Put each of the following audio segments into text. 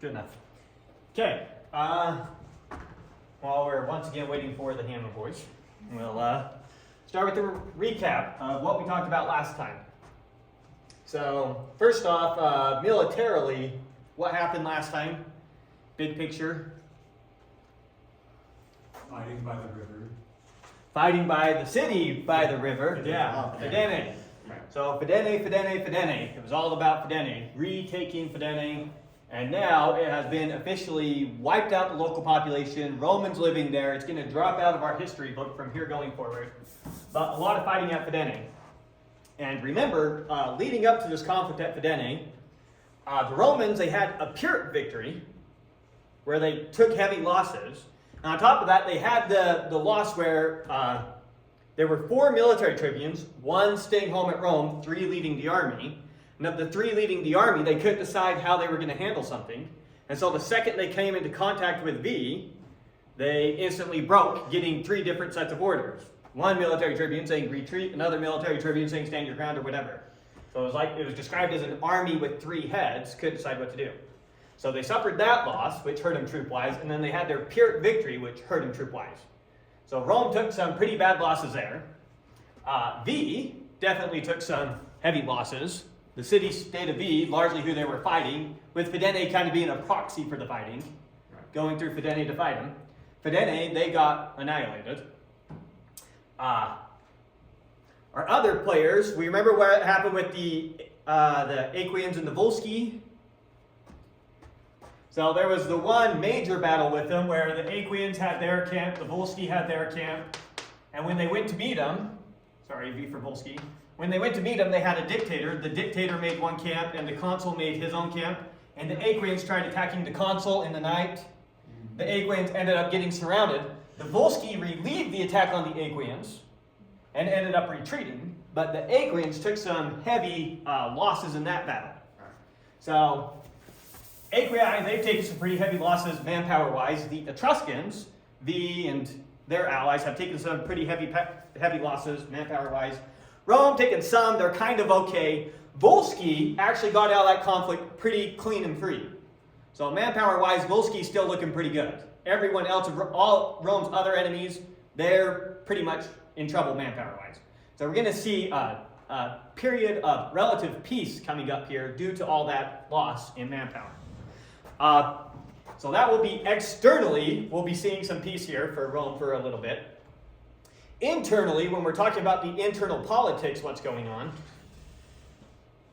Good enough. Okay. While we're once again waiting for the ham voice, we'll start with the recap of what we talked about last time. So, first off, militarily, what happened last time? Big picture. Fighting by the river. Fighting by the city by the river. Yeah, Fidenae. So Fidenae. It was all about Fidenae, retaking Fidenae, and now it has been officially wiped out the local population, Romans living there. It's going to drop out of our history book from here going forward. But a lot of fighting at Fidenae. And remember, leading up to this conflict at Fidenae, the Romans, they had a Pyrrhic victory where they took heavy losses. And on top of that, they had the loss where there were 4 military tribunes, 1 staying home at Rome, 3 leading the army. And of the 3 leading the army, they couldn't decide how they were going to handle something. And so the second they came into contact with Veii, they instantly broke, getting 3 different sets of orders. 1 military tribune saying retreat, another military tribune saying stand your ground or whatever. So it was described as an army with 3 heads, couldn't decide what to do. So they suffered that loss, which hurt them troop-wise, and then they had their Pyrrhic victory, which hurt them troop-wise. So Rome took some pretty bad losses there. Veii definitely took some heavy losses. The city-state of Veii, largely who they were fighting, with Fidenae kind of being a proxy for the fighting, going through Fidenae to fight them. Fidenae, they got annihilated. Our other players, we remember what happened with the Aequians and the Volsci. So there was the one major battle with them where the Aequians had their camp, the Volsci had their camp, and when they went to meet them, sorry, V for Volsci, when they went to meet them, they had a dictator. The dictator made one camp, and the consul made his own camp, and the Aequians tried attacking the consul in the night. The Aequians ended up getting surrounded. The Volsci relieved the attack on the Aequians and ended up retreating, but the Aequians took some heavy losses in that battle. So Aequi, they've taken some pretty heavy losses manpower-wise. The Etruscans, Veii and their allies, have taken some pretty heavy losses manpower-wise. Rome taken some, they're kind of okay. Volsci actually got out of that conflict pretty clean and free. So manpower-wise, Volsci's still looking pretty good. Everyone else, all Rome's other enemies, they're pretty much in trouble manpower-wise. So we're going to see a period of relative peace coming up here due to all that loss in manpower. So that will be externally, we'll be seeing some peace here for Rome for a little bit. Internally, when we're talking about the internal politics, what's going on,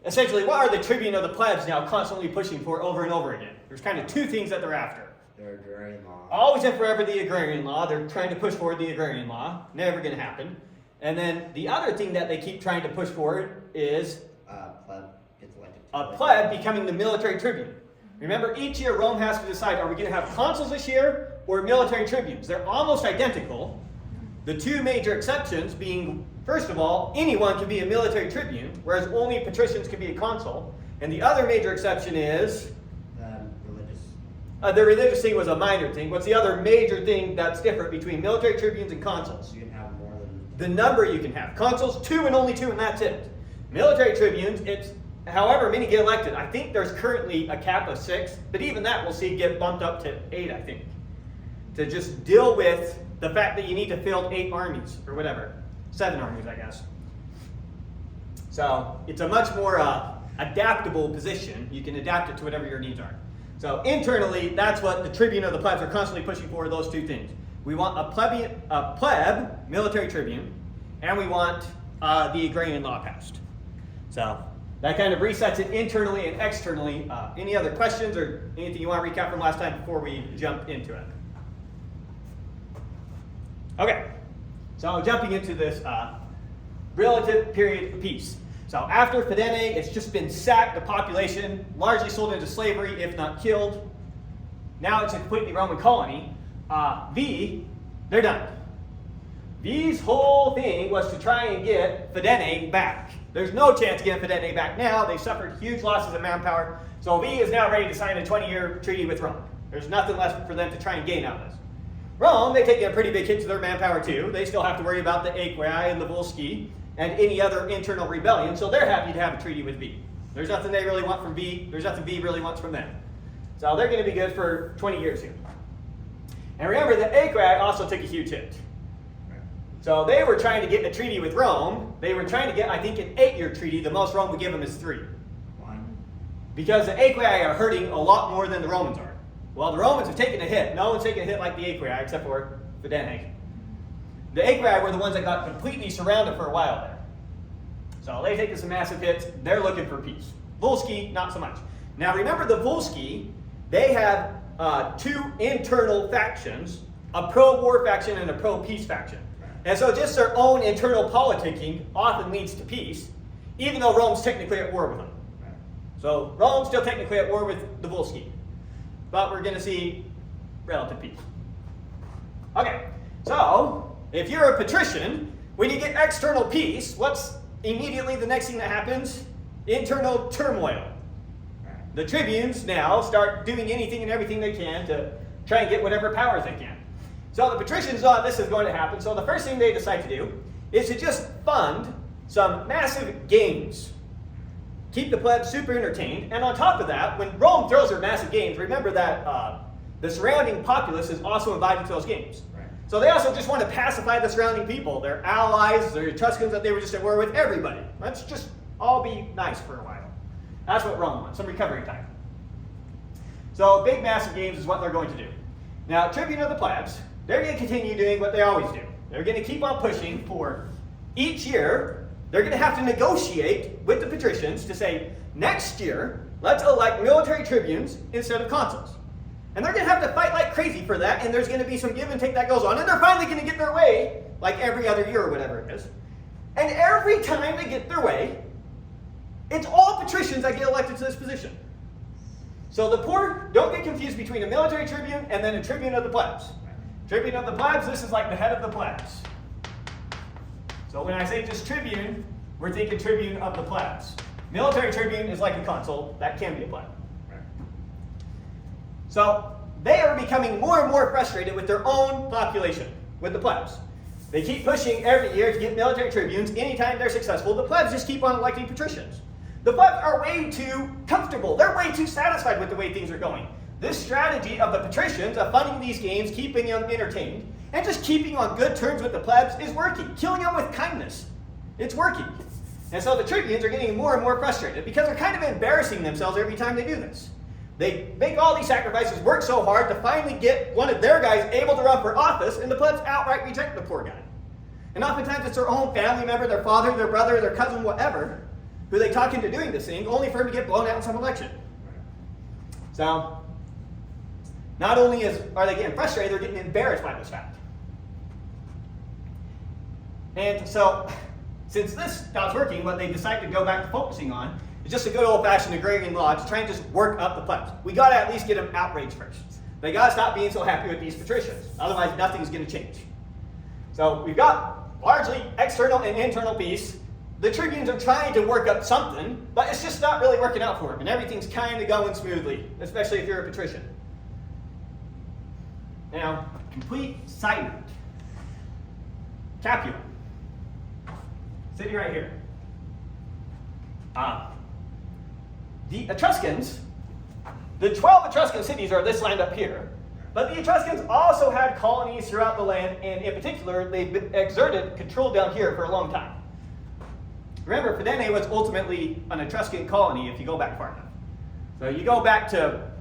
essentially, what are the tribune of the plebs now constantly pushing for over and over again? There's kind of 2 things that they're after. Their agrarian law. Always and forever the agrarian law. They're trying to push forward the agrarian law. Never going to happen. And then the other thing that they keep trying to push forward is Pleb gets elected. A pleb becoming the military tribune. Remember, each year Rome has to decide, are we going to have consuls this year or military tribunes? They're almost identical. The 2 major exceptions being, first of all, anyone can be a military tribune, whereas only patricians can be a consul. And the other major exception is Religious. the religious thing was a minor thing. What's the other major thing that's different between military tribunes and consuls? You can have more than The number you can have. Consuls, 2 and only 2, and that's it. Military tribunes, it's however many get elected. I think there's currently a cap of 6, but even that we'll see get bumped up to 8, I think. To just deal with the fact that you need to field 8 armies, or whatever. 7 armies, I guess. So it's a much more adaptable position. You can adapt it to whatever your needs are. So internally, that's what the tribune of the plebs are constantly pushing for, those 2 things. We want a pleb, military tribune, and we want the agrarian law passed. So that kind of resets it internally and externally. Any other questions or anything you want to recap from last time before we jump into it? Okay, so jumping into this relative period of peace. So after Fidenae, it's just been sacked, the population largely sold into slavery, if not killed. Now it's a completely Roman colony. Veii, they're done. Veii's whole thing was to try and get Fidenae back. There's no chance of getting Fidenae back now. They suffered huge losses of manpower. So Veii is now ready to sign a 20-year treaty with Rome. There's nothing left for them to try and gain out of this. Rome, they take a pretty big hit to their manpower too. They still have to worry about the Aequi and the Volsci and any other internal rebellion, so they're happy to have a treaty with Veii. There's nothing they really want from Veii. There's nothing Veii really wants from them. So they're going to be good for 20 years here. And remember, the Aequi also took a huge hit. So they were trying to get a treaty with Rome. They were trying to get, I think, an 8-year treaty. The most Rome would give them is 3. Why? Because the Aequi are hurting a lot more than the Romans are. Well, the Romans have taken a hit. No one's taken a hit like the Aequi, except for Fidenae. The Aequi were the ones that got completely surrounded for a while there. So they've taken some massive hits. They're looking for peace. Volsci, not so much. Now remember, the Volsci, they have 2 internal factions, a pro-war faction and a pro-peace faction. And so just their own internal politicking often leads to peace, even though Rome's technically at war with them. So Rome's still technically at war with the Volsci. But we're going to see relative peace. Okay, so if you're a patrician, when you get external peace, what's immediately the next thing that happens? Internal turmoil. The tribunes now start doing anything and everything they can to try and get whatever powers they can. So the patricians thought this is going to happen, so the first thing they decide to do is to just fund some massive games. Keep the plebs super entertained, and on top of that, when Rome throws their massive games, remember that the surrounding populace is also invited to those games. Right. So they also just want to pacify the surrounding people, their allies, their Etruscans that they were just at war with, everybody. Let's just all be nice for a while. That's what Rome wants, some recovery time. So big massive games is what they're going to do. Now, tribune of the plebs, they're going to continue doing what they always do. They're going to keep on pushing for each year. They're going to have to negotiate with the patricians to say, next year, let's elect military tribunes instead of consuls. And they're going to have to fight like crazy for that, and there's going to be some give and take that goes on, and they're finally going to get their way, like every other year or whatever it is. And every time they get their way, it's all patricians that get elected to this position. So the poor don't get confused between a military tribune and then a tribune of the plebs. Tribune of the plebs, this is like the head of the plebs. So when I say just tribune, we're thinking tribune of the plebs. Military tribune is like a consul, that can be a pleb. So they are becoming more and more frustrated with their own population, with the plebs. They keep pushing every year to get military tribunes. Anytime they're successful, the plebs just keep on electing patricians. The plebs are way too comfortable. They're way too satisfied with the way things are going. This strategy of the patricians of funding these games, keeping them entertained, and just keeping on good terms with the plebs is working. Killing them with kindness. It's working. And so the tribunes are getting more and more frustrated because they're kind of embarrassing themselves every time they do this. They make all these sacrifices, work so hard to finally get one of their guys able to run for office, and the plebs outright reject the poor guy. And oftentimes it's their own family member, their father, their brother, their cousin, whatever, who they talk into doing this thing, only for him to get blown out in some election. So, not only are they getting frustrated, they're getting embarrassed by this fact. And so, since this stops working, what they decide to go back to focusing on is just a good old-fashioned agrarian law to try and just work up the plebs. We got to at least get them outraged first. They got to stop being so happy with these patricians. Otherwise, nothing's going to change. So we've got largely external and internal peace. The tribunes are trying to work up something, but it's just not really working out for them, and everything's kind of going smoothly, especially if you're a patrician. Now, complete side note. Capua. City right here. The Etruscans, the 12 Etruscan cities are this lined up here, but the Etruscans also had colonies throughout the land, and in particular, they exerted control down here for a long time. Remember, Fidenae was ultimately an Etruscan colony if you go back far enough. So you go back to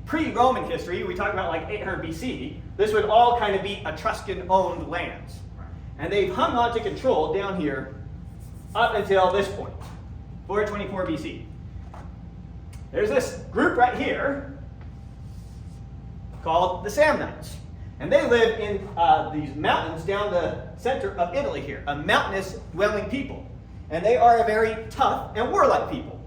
pre-Roman history, we talk about like 800 BC, this would all kind of be Etruscan-owned lands. And they've hung on to control down here up until this point, 424 BC. There's this group right here called the Samnites. And they live in these mountains down the center of Italy here, a mountainous dwelling people. And they are a very tough and warlike people.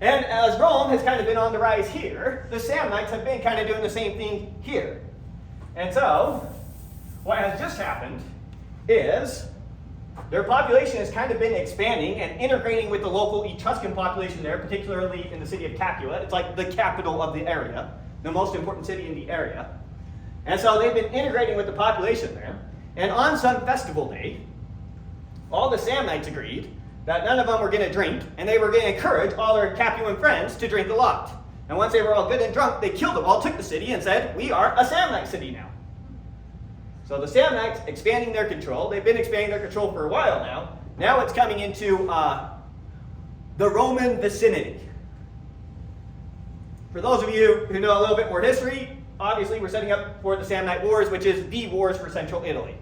And as Rome has kind of been on the rise here, the Samnites have been kind of doing the same thing here. And so, what has just happened is their population has kind of been expanding and integrating with the local Etruscan population there, particularly in the city of Capua. It's like the capital of the area, the most important city in the area. And so they've been integrating with the population there. And on some festival day, all the Samnites agreed that none of them were going to drink, and they were going to encourage all their Capuan friends to drink a lot. And once they were all good and drunk, they killed them all, took the city, and said, we are a Samnite city now. So the Samnites expanding their control. They've been expanding their control for a while now. Now it's coming into the Roman vicinity. For those of you who know a little bit more history, obviously we're setting up for the Samnite Wars, which is the wars for central Italy.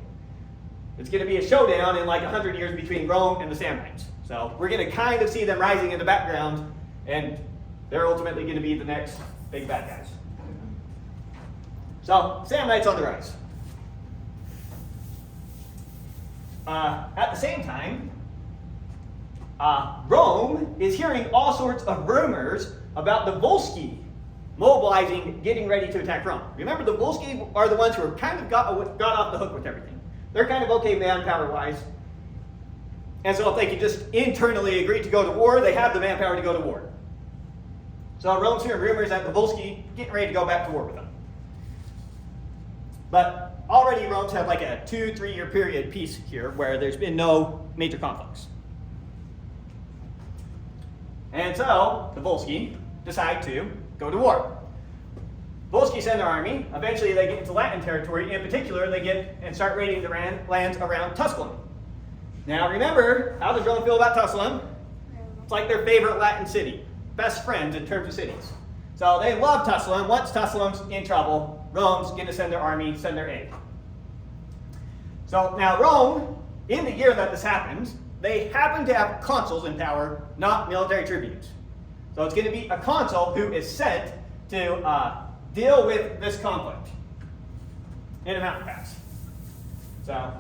It's going to be a showdown in like 100 years between Rome and the Samnites. So we're going to kind of see them rising in the background, and they're ultimately going to be the next big bad guys. So Samnites on the rise. At the same time, Rome is hearing all sorts of rumors about the Volsci mobilizing, getting ready to attack Rome. Remember, the Volsci are the ones who are kind of got off the hook with everything. They're kind of okay manpower-wise. And so if they could just internally agree to go to war, they have the manpower to go to war. So Rome's hearing rumors that the Volsci getting ready to go back to war with them. But already Rome's had like a 2-3 year period peace here where there's been no major conflicts. And so the Volsci decide to go to war. Volsci send their army. Eventually they get into Latin territory. In particular, they get and start raiding the lands around Tusculum. Now remember, how does Rome feel about Tusculum? It's like their favorite Latin city. Best friends in terms of cities. So they love Tusculum. Once Tusculum's in trouble, Rome's going to send their army, send their aid. So now Rome, in the year that this happens, they happen to have consuls in power, not military tribunes. So it's going to be a consul who is sent to deal with this conflict in a mountain pass. So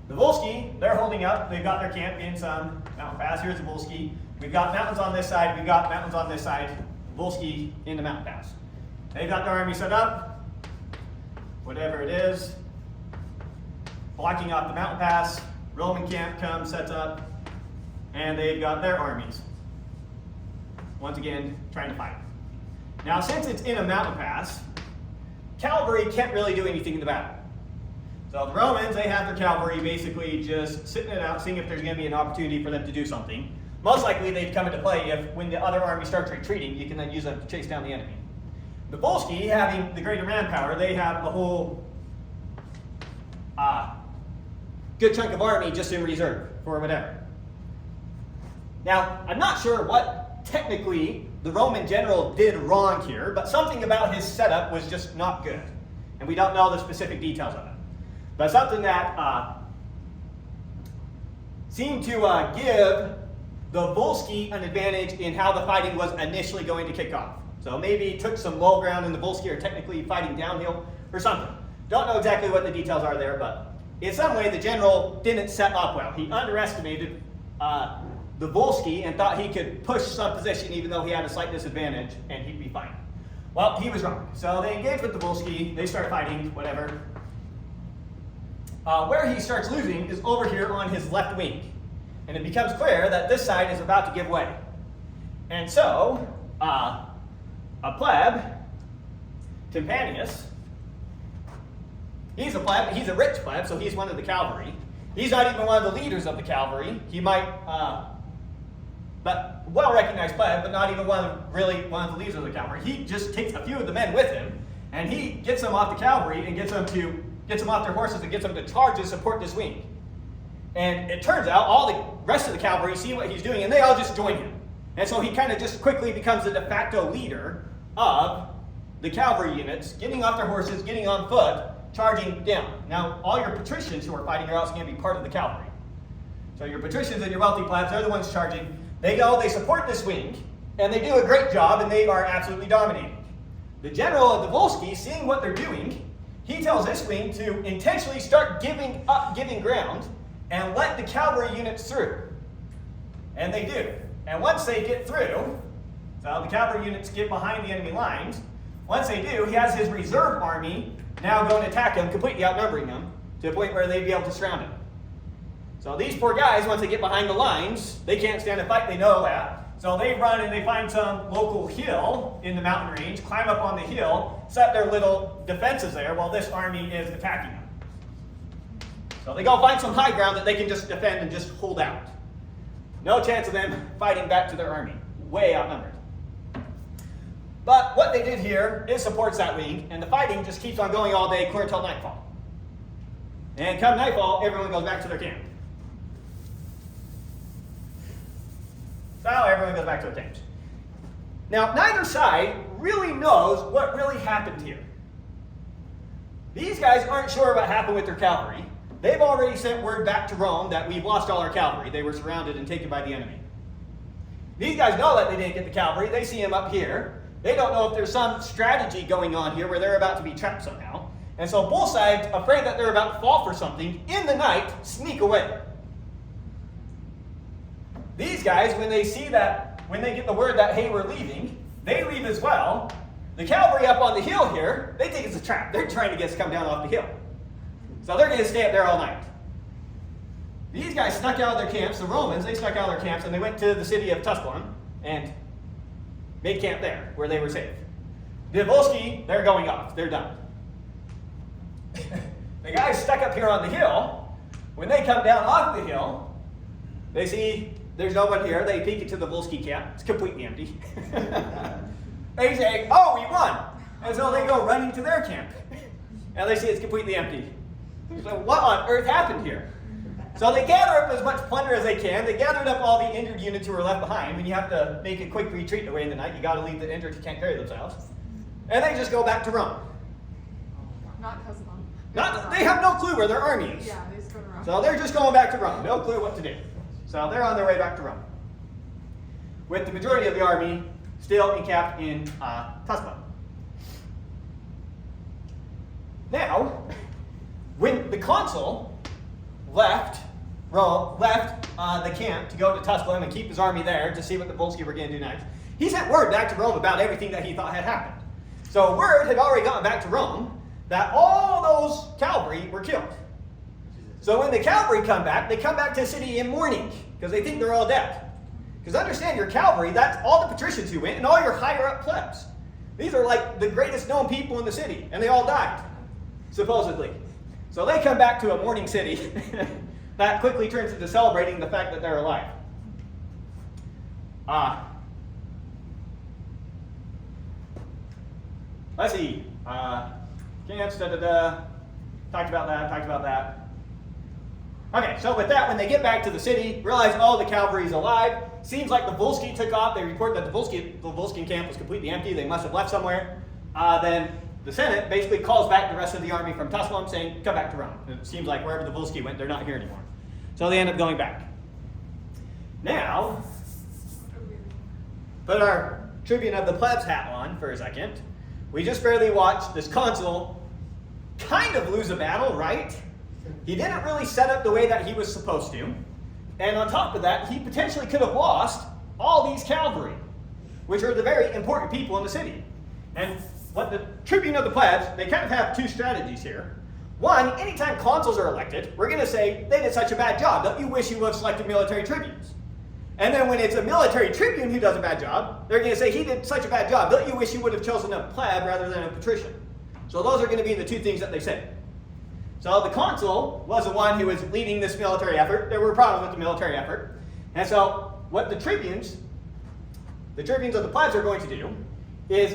the Volsci, they're holding up. They've got their camp in some mountain pass. Here's the Volsci. We've got mountains on this side. We've got mountains on this side. Volsci in the mountain pass. They've got their army set up. Whatever it is. Blocking off the mountain pass. Roman camp comes, sets up. And they've got their armies. Once again, trying to fight. Now, since it's in a mountain pass, cavalry can't really do anything in the battle. So the Romans, they have their cavalry basically just sitting it out, seeing if there's going to be an opportunity for them to do something. Most likely they'd come into play if, when the other army starts retreating, you can then use them to chase down the enemy. The Volsci, having the greater manpower, they have a whole good chunk of army just in reserve for whatever. Now, I'm not sure what technically the Roman general did wrong here, but something about his setup was just not good. And we don't know the specific details of it. But something that seemed to give the Volsci an advantage in how the fighting was initially going to kick off. So maybe he took some low ground and the Volsci are technically fighting downhill or something. Don't know exactly what the details are there, but in some way the general didn't set up well. He underestimated the Volsci and thought he could push some position even though he had a slight disadvantage and he'd be fine. Well, he was wrong. So they engage with the Volsci, they start fighting, whatever. Where he starts losing is over here on his left wing. And it becomes clear that this side is about to give way. And so, a pleb, Tempanius, he's a pleb, but he's a rich pleb, so he's one of the cavalry. He's not even one of the leaders of the cavalry. He might, but well-recognized pleb, but not even one of the leaders of the cavalry. He just takes a few of the men with him, and he gets them off the cavalry and gets them off their horses and gets them to charge and support this wing. And it turns out all the rest of the cavalry see what he's doing, and they all just join him. And so he kind of just quickly becomes the de facto leader of the cavalry units, getting off their horses, getting on foot, charging down. Now, all your patricians who are fighting are also going to be part of the cavalry. So your patricians and your wealthy plebs, they're the ones charging. They go, they support this wing, and they do a great job, and they are absolutely dominating. The general of the Volsci, seeing what they're doing, he tells this wing to intentionally start giving ground, and let the cavalry units through. And they do. And once they get through, so the cavalry units get behind the enemy lines, once they do, he has his reserve army now go and attack him, completely outnumbering them, to the point where they'd be able to surround him. So these poor guys, once they get behind the lines, they can't stand a fight, they know that. So they run and they find some local hill in the mountain range, climb up on the hill, set their little defenses there while this army is attacking them. So they go find some high ground that they can just defend and just hold out. No chance of them fighting back to their army. Way outnumbered. But what they did here is supports that wing, and the fighting just keeps on going all day, clear until nightfall. And come nightfall, everyone goes back to their camp. So everyone goes back to their camps. Now, neither side really knows what really happened here. These guys aren't sure what happened with their cavalry. They've already sent word back to Rome that we've lost all our cavalry. They were surrounded and taken by the enemy. These guys know that they didn't get the cavalry. They see them up here. They don't know if there's some strategy going on here where they're about to be trapped somehow. And so both sides, afraid that they're about to fall for something, in the night, sneak away. These guys, when they see that, when they get the word that, hey, we're leaving, they leave as well. The cavalry up on the hill here, they think it's a trap. They're trying to get us to come down off the hill. So they're going to stay up there all night. These guys snuck out of their camps, the Romans, they snuck out of their camps, and they went to the city of Tusculum and made camp there, where they were safe. The Volsci, they're going off. They're done. The guys stuck up here on the hill, when they come down off the hill, they see there's no one here. They peek into the Volsci camp. It's completely empty. They say, oh, we won. And so they go running to their camp. And they see it's completely empty. So what on earth happened here? So they gather up as much plunder as they can. They gathered up all the injured units who were left behind. When you have to make a quick retreat away in the night, you got to leave the injured who can't carry themselves. And they just go back to Rome. Not Tusculum. They have no clue where their army is. Yeah, they just go to Rome. So they're just going back to Rome. No clue what to do. So they're on their way back to Rome, with the majority of the army still encamped in Tusculum. Now, when the consul left the camp to go to Tusculum and keep his army there to see what the Volsci were going to do next, he sent word back to Rome about everything that he thought had happened. So word had already gotten back to Rome that all those cavalry were killed. So when the cavalry come back, they come back to the city in mourning because they think they're all dead. Because understand, your cavalry, that's all the patricians who went and all your higher up plebs. These are like the greatest known people in the city, and they all died, supposedly. So they come back to a mourning city. That quickly turns into celebrating the fact that they're alive. Let's see. Camps, talked about that. Okay, so with that, when they get back to the city, realize, oh, the cavalry's alive. Seems like the Volsci took off. They report that the Volscian camp was completely empty. They must have left somewhere. Then the Senate basically calls back the rest of the army from Tusculum saying, come back to Rome. It seems like wherever the Volsci went, they're not here anymore. So they end up going back. Now, put our tribune of the plebs hat on for a second. We just barely watched this consul kind of lose a battle, right? He didn't really set up the way that he was supposed to. And on top of that, he potentially could have lost all these cavalry, which are the very important people in the city. And what the tribune of the plebs, they kind of have two strategies here. One, anytime consuls are elected, we're going to say, they did such a bad job. Don't you wish you would have selected military tribunes? And then when it's a military tribune who does a bad job, they're going to say, he did such a bad job. Don't you wish you would have chosen a pleb rather than a patrician? So those are going to be the two things that they say. So the consul was the one who was leading this military effort. There were problems with the military effort. And so what the tribunes of the plebs are going to do is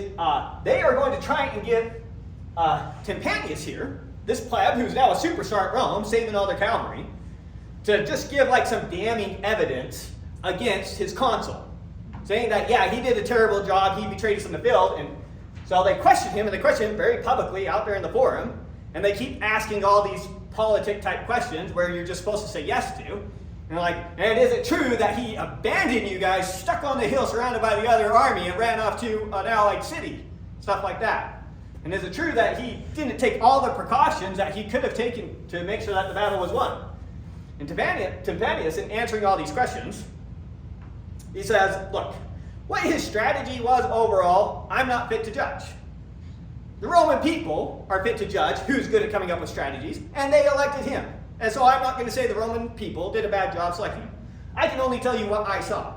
they are going to try and give Tempanius here, this pleb who's now a superstar at Rome, saving all their cavalry, to just give like some damning evidence against his consul, saying that, yeah, he did a terrible job, he betrayed us in the field. And so they question him, and they question him very publicly out there in the forum, and they keep asking all these politic type questions where you're just supposed to say yes to. And like, and is it true that he abandoned you guys, stuck on the hill surrounded by the other army, and ran off to an allied city? Stuff like that. And is it true that he didn't take all the precautions that he could have taken to make sure that the battle was won? And Tempanius, in answering all these questions, he says, look, what his strategy was overall, I'm not fit to judge. The Roman people are fit to judge who's good at coming up with strategies, and they elected him. And so I'm not going to say the Roman people did a bad job selecting him. I can only tell you what I saw.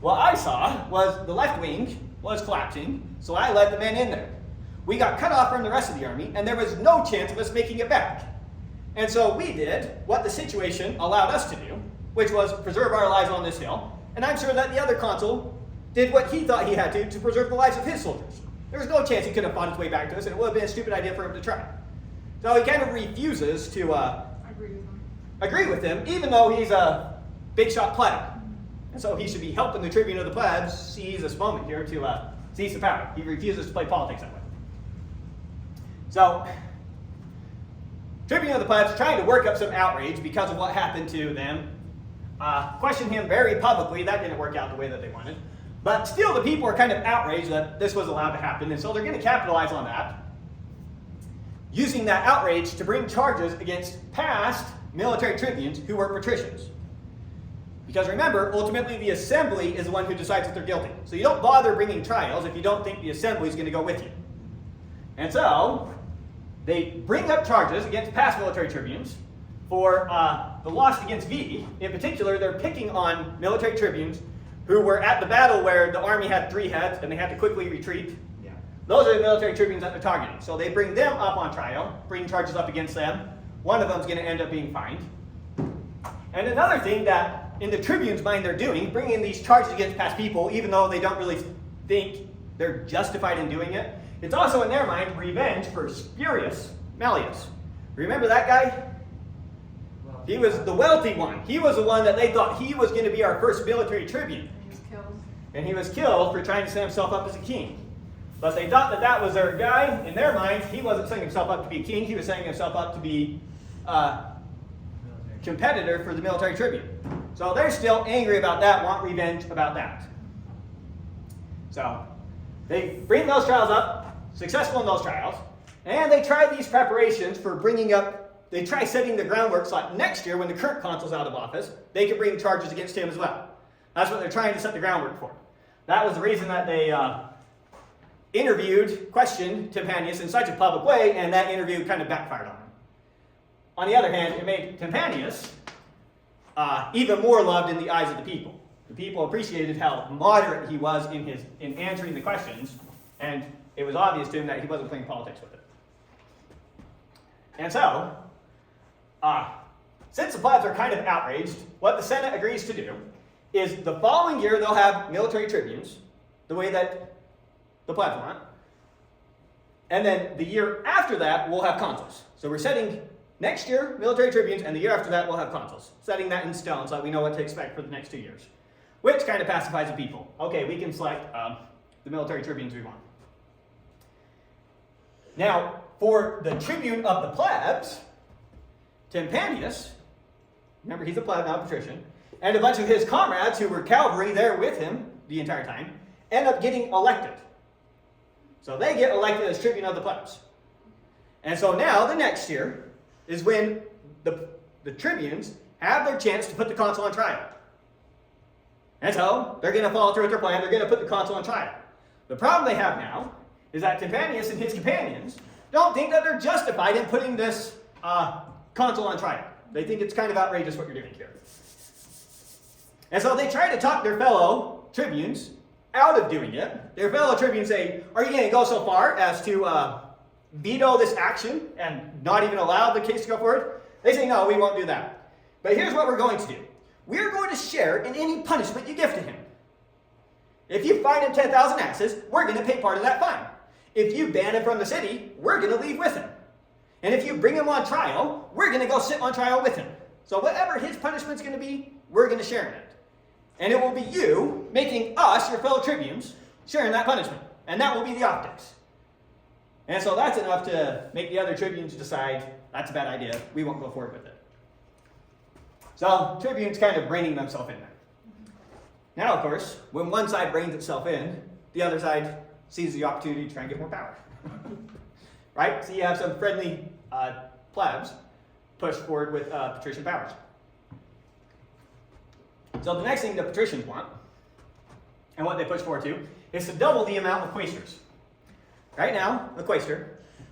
What I saw was the left wing was collapsing, so I led the men in there. We got cut off from the rest of the army, and there was no chance of us making it back. And so we did what the situation allowed us to do, which was preserve our lives on this hill. And I'm sure that the other consul did what he thought he had to preserve the lives of his soldiers. There was no chance he could have fought his way back to us, and it would have been a stupid idea for him to try. So he kind of refuses to agree with him, even though he's a big shot pleb. And so he should be helping the tribune of the plebs seize this moment here to seize the power. He refuses to play politics that way. So, tribune of the plebs, trying to work up some outrage because of what happened to them, questioned him very publicly. That didn't work out the way that they wanted. But still, the people are kind of outraged that this was allowed to happen, and so they're going to capitalize on that, using that outrage to bring charges against past military tribunes who were patricians. Because remember, ultimately the assembly is the one who decides if they're guilty. So you don't bother bringing trials if you don't think the assembly is going to go with you. And so they bring up charges against past military tribunes for the loss against Veii. In particular, they're picking on military tribunes who were at the battle where the army had 3 heads and they had to quickly retreat. Yeah. Those are the military tribunes that they're targeting. So they bring them up on trial, bring charges up against them. One of them is going to end up being fined. And another thing that in the tribune's mind they're doing, bringing these charges against past people, even though they don't really think they're justified in doing it, it's also in their mind revenge for Spurius Malleus. Remember that guy? He was the wealthy one. He was the one that they thought he was going to be our first military tribune. He was killed. And he was killed for trying to set himself up as a king. But they thought that that was their guy. In their minds, he wasn't setting himself up to be a king. He was setting himself up to be a competitor for the military tribune. So they're still angry about that, want revenge about that. So they bring those trials up, successful in those trials, and they try these preparations for bringing up, they try setting the groundwork so that next year when the current consul's out of office, they can bring charges against him as well. That's what they're trying to set the groundwork for. That was the reason that they questioned Tempanius in such a public way, and that interview kind of backfired on him. On the other hand, it made Tempanius even more loved in the eyes of the people. The people appreciated how moderate he was in answering the questions, and it was obvious to him that he wasn't playing politics with it. And so, since the plebs are kind of outraged, what the Senate agrees to do is the following year they'll have military tribunes, the way that the plebs want, and then the year after that we'll have consuls. So we're setting next year military tribunes, and the year after that we'll have consuls, setting that in stone so that we know what to expect for the next 2 years, which kind of pacifies the people. Okay, we can select the military tribunes we want. Now, for the tribune of the plebs, Tempanius, remember he's a pleb, not a patrician, and a bunch of his comrades who were cavalry there with him the entire time, end up getting elected. So they get elected as tribune of the plebs. And so now, the next year, is when the tribunes have their chance to put the consul on trial. And so, they're going to follow through with their plan, they're going to put the consul on trial. The problem they have now is that Tempanius and his companions don't think that they're justified in putting this consul on trial. They think it's kind of outrageous what you're doing here. And so they try to talk their fellow tribunes out of doing it. Their fellow tribunes say, are you going to go so far as to veto this action and not even allow the case to go forward? They say, no, we won't do that. But here's what we're going to do. We're going to share in any punishment you give to him. If you fine him 10,000 axes, we're going to pay part of that fine. If you ban him from the city, we're going to leave with him. And if you bring him on trial, we're going to go sit on trial with him. So whatever his punishment's going to be, we're going to share in it. And it will be you making us, your fellow tribunes, sharing that punishment. And that will be the optics. And so that's enough to make the other tribunes decide, that's a bad idea, we won't go forward with it. So, tribunes kind of reining themselves in there. Now, of course, when one side reins itself in, the other side sees the opportunity to try and get more power. Right? So you have some friendly plebs push forward with patrician powers. So the next thing the patricians want, and what they push forward to, is to double the amount of quaestors. Right now, a quaestor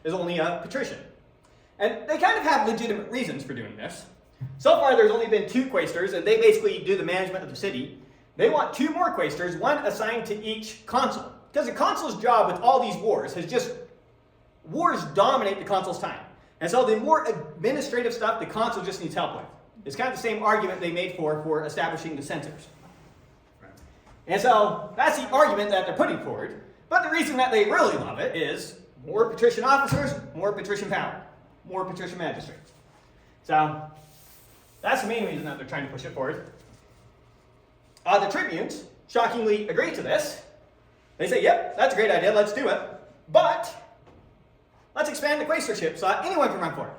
is only a patrician. And they kind of have legitimate reasons for doing this. So far, there's only been 2 quaestors, and they basically do the management of the city. They want 2 more quaestors, one assigned to each consul. Because the consul's job with all these wars has just, wars dominate the consul's time. And so the more administrative stuff, the consul just needs help with. It's kind of the same argument they made for establishing the censors. And so that's the argument that they're putting forward. But the reason that they really love it is more patrician officers, more patrician power, more patrician magistrates. So that's the main reason that they're trying to push it forward. The tribunes shockingly agree to this. They say, yep, that's a great idea, let's do it. But let's expand the quaestorship so that anyone can run for it.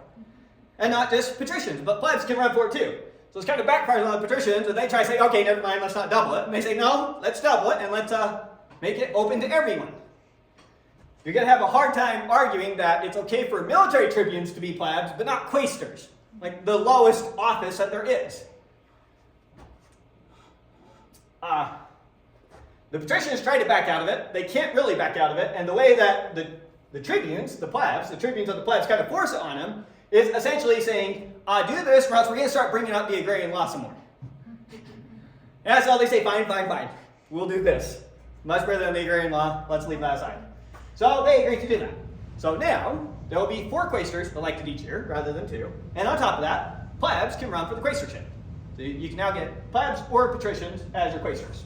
And not just patricians, but plebs can run for it too. So it's kind of backfires on the patricians, and they try to say, okay, never mind, let's not double it. And they say, no, let's double it, and let's make it open to everyone. You're going to have a hard time arguing that it's okay for military tribunes to be plebs, but not quaestors, like the lowest office that there is. The patricians try to back out of it. They can't really back out of it, and the way that the tribunes, the tribunes of the plebs kind of force it on them is essentially saying, do this or else we're going to start bringing up the agrarian law some more. And that's all they say, fine, fine, fine. We'll do this. Much better than the agrarian law. Let's leave that aside. So they agree to do that. So now, there will be 4 quaestors elected each year rather than 2. And on top of that, plebs can run for the quaestorship. So you can now get plebs or patricians as your quaestors.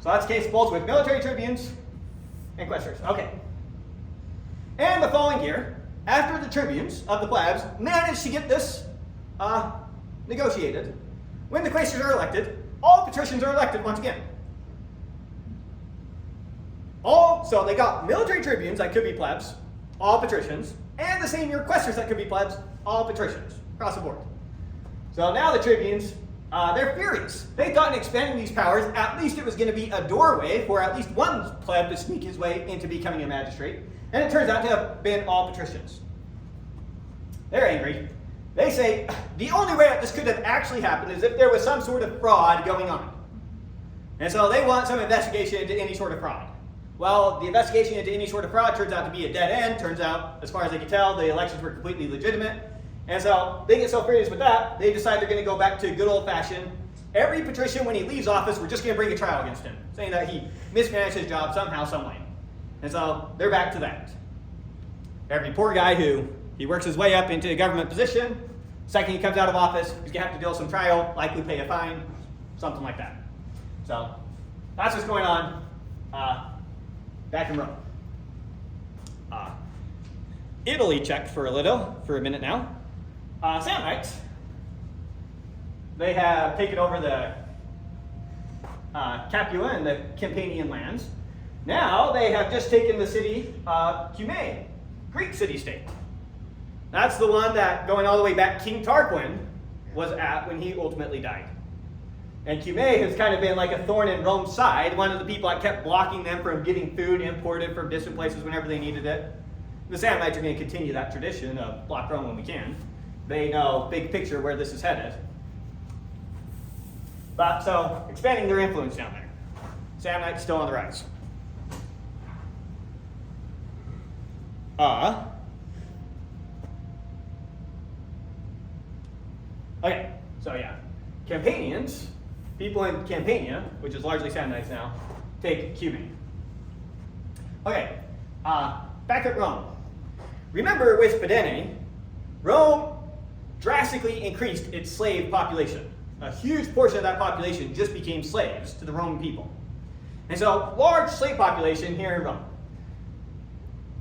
So that's the case both with military tribunes and quaestors. Okay. And the following year, after the tribunes of the plebs managed to get this negotiated, when the quaestors are elected, all patricians are elected once again. So they got military tribunes that could be plebs, all patricians, and the same year quaestors that could be plebs, all patricians, across the board. So now the tribunes, they're furious. They thought in expanding these powers, at least it was going to be a doorway for at least one pleb to sneak his way into becoming a magistrate, and it turns out to have been all patricians. They're angry. They say the only way that this could have actually happened is if there was some sort of fraud going on. And so they want some investigation into any sort of fraud. Well, the investigation into any sort of fraud turns out to be a dead end. Turns out, as far as they can tell, the elections were completely legitimate. And so they get so furious with that, they decide they're going to go back to good old-fashioned, every patrician, when he leaves office, we're just going to bring a trial against him, saying that he mismanaged his job somehow, some way. And so they're back to that. Every poor guy who he works his way up into a government position, second he comes out of office, he's going to have to deal with some trial, likely pay a fine, something like that. So that's what's going on back in Rome. Italy checked for a minute now. Samnites, they have taken over the Capua and the Campanian lands. Now they have just taken the city Cumae, Greek city-state. That's the one that, going all the way back, King Tarquin was at when he ultimately died. And Cumae has kind of been like a thorn in Rome's side, one of the people that kept blocking them from getting food imported from distant places whenever they needed it. The Samnites are going to continue that tradition of block Rome when we can. They know big picture where this is headed. But so, expanding their influence down there. Samnites still on the rise. Okay, so yeah. Campanians, people in Campania, which is largely Samnites now, take Cumae. Okay, back at Rome. Remember with Fidenae, Rome drastically increased its slave population. A huge portion of that population just became slaves to the Roman people. And so, large slave population here in Rome.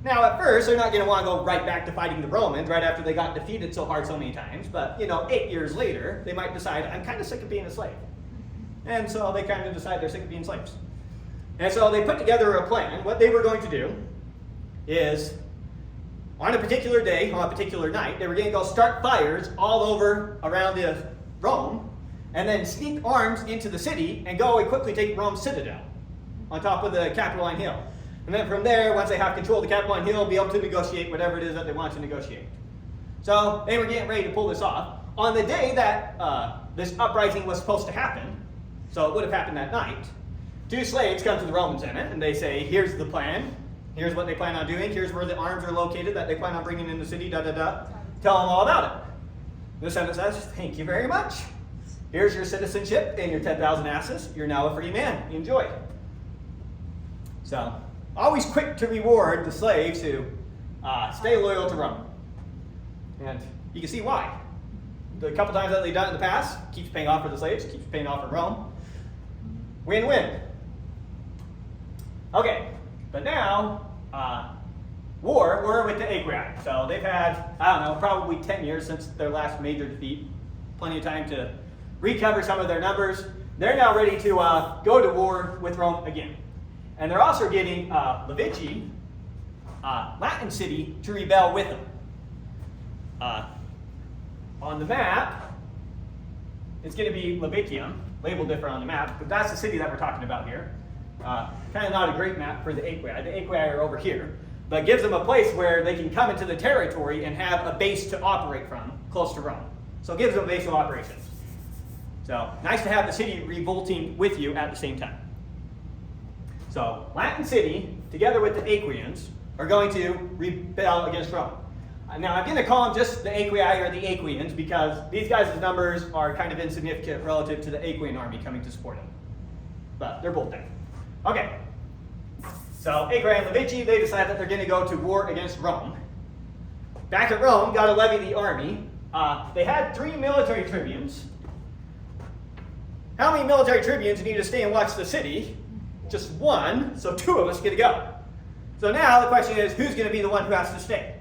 Now, at first, they're not going to want to go right back to fighting the Romans right after they got defeated so hard so many times. But, 8 years later, they might decide, I'm kind of sick of being a slave. And so they kind of decide they're sick of being slaves. And so they put together a plan. What they were going to do is, on a particular day, on a particular night, they were going to go start fires all over around Rome, and then sneak arms into the city and go and quickly take Rome's citadel on top of the Capitoline Hill. And then from there, once they have control of the Capitoline Hill, be able to negotiate whatever it is that they want to negotiate. So they were getting ready to pull this off. On the day that this uprising was supposed to happen, so it would have happened that night, 2 slaves come to the Roman Senate and they say, here's the plan. Here's what they plan on doing. Here's where the arms are located that they plan on bringing in the city, Tell them all about it. The Senate says, thank you very much. Here's your citizenship and your 10,000 asses. You're now a free man. Enjoy. So, always quick to reward the slaves who stay loyal to Rome. And you can see why. The couple times that they've done it in the past, keeps paying off for the slaves, keeps paying off for Rome. Win-win. Okay, but now, war with the Aequi. So they've had, I don't know, probably 10 years since their last major defeat. Plenty of time to recover some of their numbers. They're now ready to go to war with Rome again. And they're also getting Levici, Latin city, to rebel with them. On the map, it's going to be Levitium, labeled different on the map, but that's the city that we're talking about here. Kind of not a great map for the Aequi. The Aequi are over here, but gives them a place where they can come into the territory and have a base to operate from, close to Rome. So it gives them a base of operations. So nice to have the city revolting with you at the same time. So Latin city, together with the Aequians, are going to rebel against Rome. Now I'm going to call them just the Aequi or the Aequians because these guys' numbers are kind of insignificant relative to the Aequian army coming to support them. But they're both there. Okay. So Agrarian and Levici, they decide that they're going to go to war against Rome. Back at Rome, got to levy the army. They had 3 military tribunes. How many military tribunes need to stay and watch the city? Just 1, so 2 of us get to go. So now the question is, who's going to be the one who has to stay?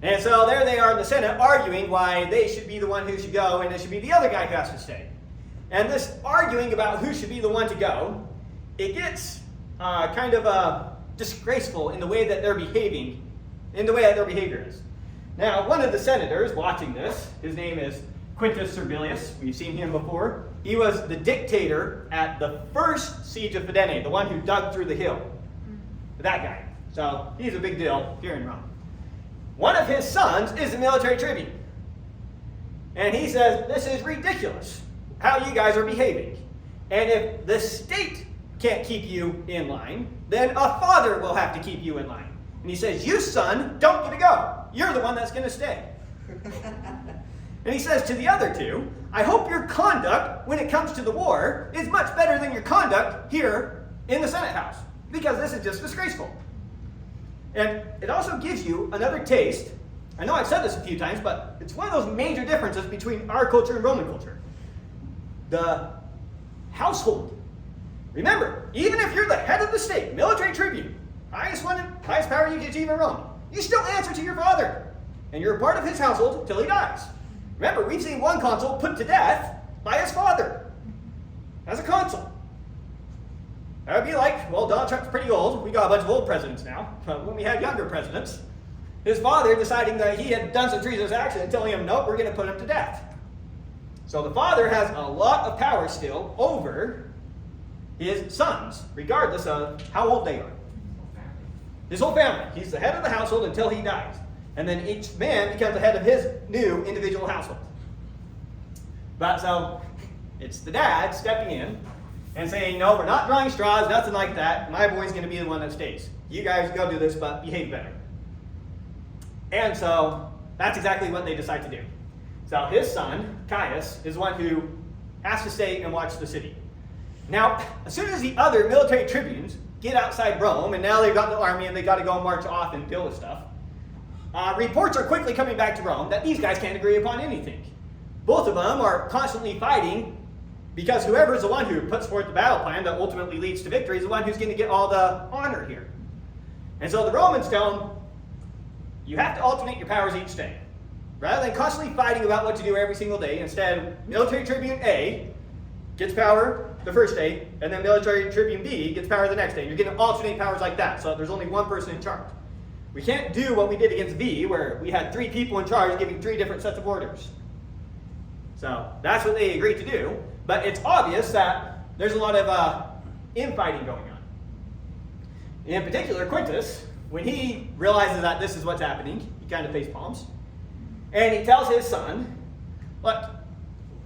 And so there they are in the Senate arguing why they should be the one who should go and it should be the other guy who has to stay. And this arguing about who should be the one to go, it gets kind of disgraceful in the way that they're behaving, in the way that their behavior is. Now, one of the senators watching this, his name is Quintus Servilius. We've seen him before. He was the dictator at the first siege of Fidenae, the one who dug through the hill. That guy. So he's a big deal here in Rome. One of his sons is a military tribune. And he says, this is ridiculous how you guys are behaving. And if the state can't keep you in line, then a father will have to keep you in line. And he says, you son, don't get to go. You're the one that's going to stay. And he says to the other 2, I hope your conduct when it comes to the war is much better than your conduct here in the Senate House, because this is just disgraceful. And it also gives you another taste. I know I've said this a few times, but it's one of those major differences between our culture and Roman culture. The household. Remember, even if you're the head of the state, military tribune, highest power you can achieve in Rome, you still answer to your father. And you're a part of his household till he dies. Remember, we've seen one consul put to death by his father as a consul. That would be like, well, Donald Trump's pretty old. We got a bunch of old presidents now. But when we had younger presidents, his father deciding that he had done some treasonous action and telling him, nope, we're going to put him to death. So the father has a lot of power still over his sons, regardless of how old they are. His whole family. He's the head of the household until he dies. And then each man becomes the head of his new individual household. But so, it's the dad stepping in and saying, no, we're not drawing straws, nothing like that. My boy's going to be the one that stays. You guys go do this, but behave better. And so, that's exactly what they decide to do. So his son, Caius, is the one who has to stay and watch the city. Now, as soon as the other military tribunes get outside Rome, and now they've got the army and they've got to go march off and deal with stuff, reports are quickly coming back to Rome that these guys can't agree upon anything. Both of them are constantly fighting because whoever's the one who puts forth the battle plan that ultimately leads to victory is the one who's going to get all the honor here. And so the Romans tell them, you have to alternate your powers each day. Rather than constantly fighting about what to do every single day, instead, military tribune A gets power the first day, and then military tribune B gets power the next day. You're going to alternate powers like that, so there's only one person in charge. We can't do what we did against V, where we had 3 people in charge giving 3 different sets of orders. So that's what they agreed to do, but it's obvious that there's a lot of infighting going on. In particular, Quintus, when he realizes that this is what's happening, he kind of face palms, and he tells his son, look,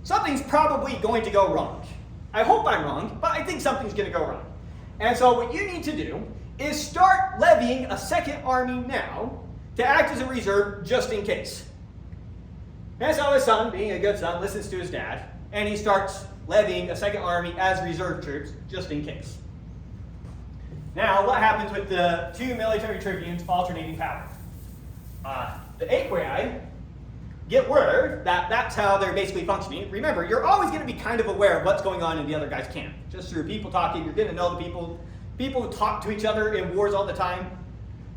something's probably going to go wrong. I hope I'm wrong, but I think something's going to go wrong. And so what you need to do is start levying a second army now to act as a reserve just in case. And so his son, being a good son, listens to his dad, and he starts levying a second army as reserve troops just in case. Now, what happens with the 2 military tribunes alternating power? The Aequi get word that that's how they're basically functioning. Remember, you're always going to be kind of aware of what's going on in the other guy's camp. Just through people talking, you're going to know the people people who talk to each other in wars all the time.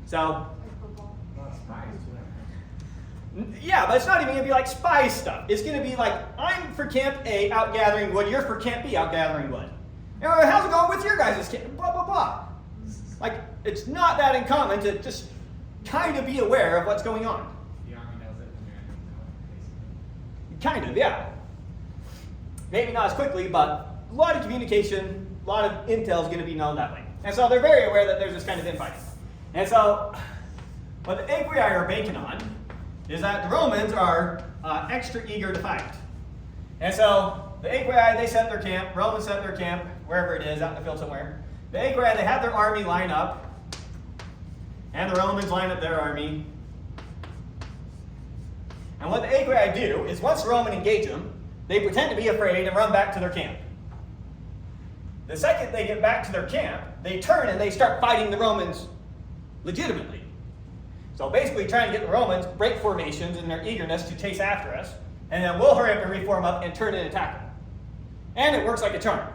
So, Like football. yeah, but it's not even going to be like spy stuff. It's going to be like, I'm for Camp A out gathering wood, you're for Camp B out gathering wood. You know, how's it going with your guys' camp? Blah, blah, blah. Like, it's not that uncommon to just kind of be aware of what's going on. The army knows it when you're in basically. Kind of, yeah. Maybe not as quickly, but a lot of communication, a lot of intel is going to be known that way. And so they're very aware that there's this kind of infighting. And so what the Aequi are banking on is that the Romans are extra eager to fight. And so the Aequi, they set their camp, Romans set their camp, wherever it is, out in the field somewhere. The Aequi, they have their army line up, and the Romans line up their army. And what the Aequi do is once the Roman engage them, they pretend to be afraid and run back to their camp. The second they get back to their camp, they turn and they start fighting the Romans legitimately. So basically trying to get the Romans break formations in their eagerness to chase after us, and then we'll hurry up and reform up and turn and attack them. And it works like a charm.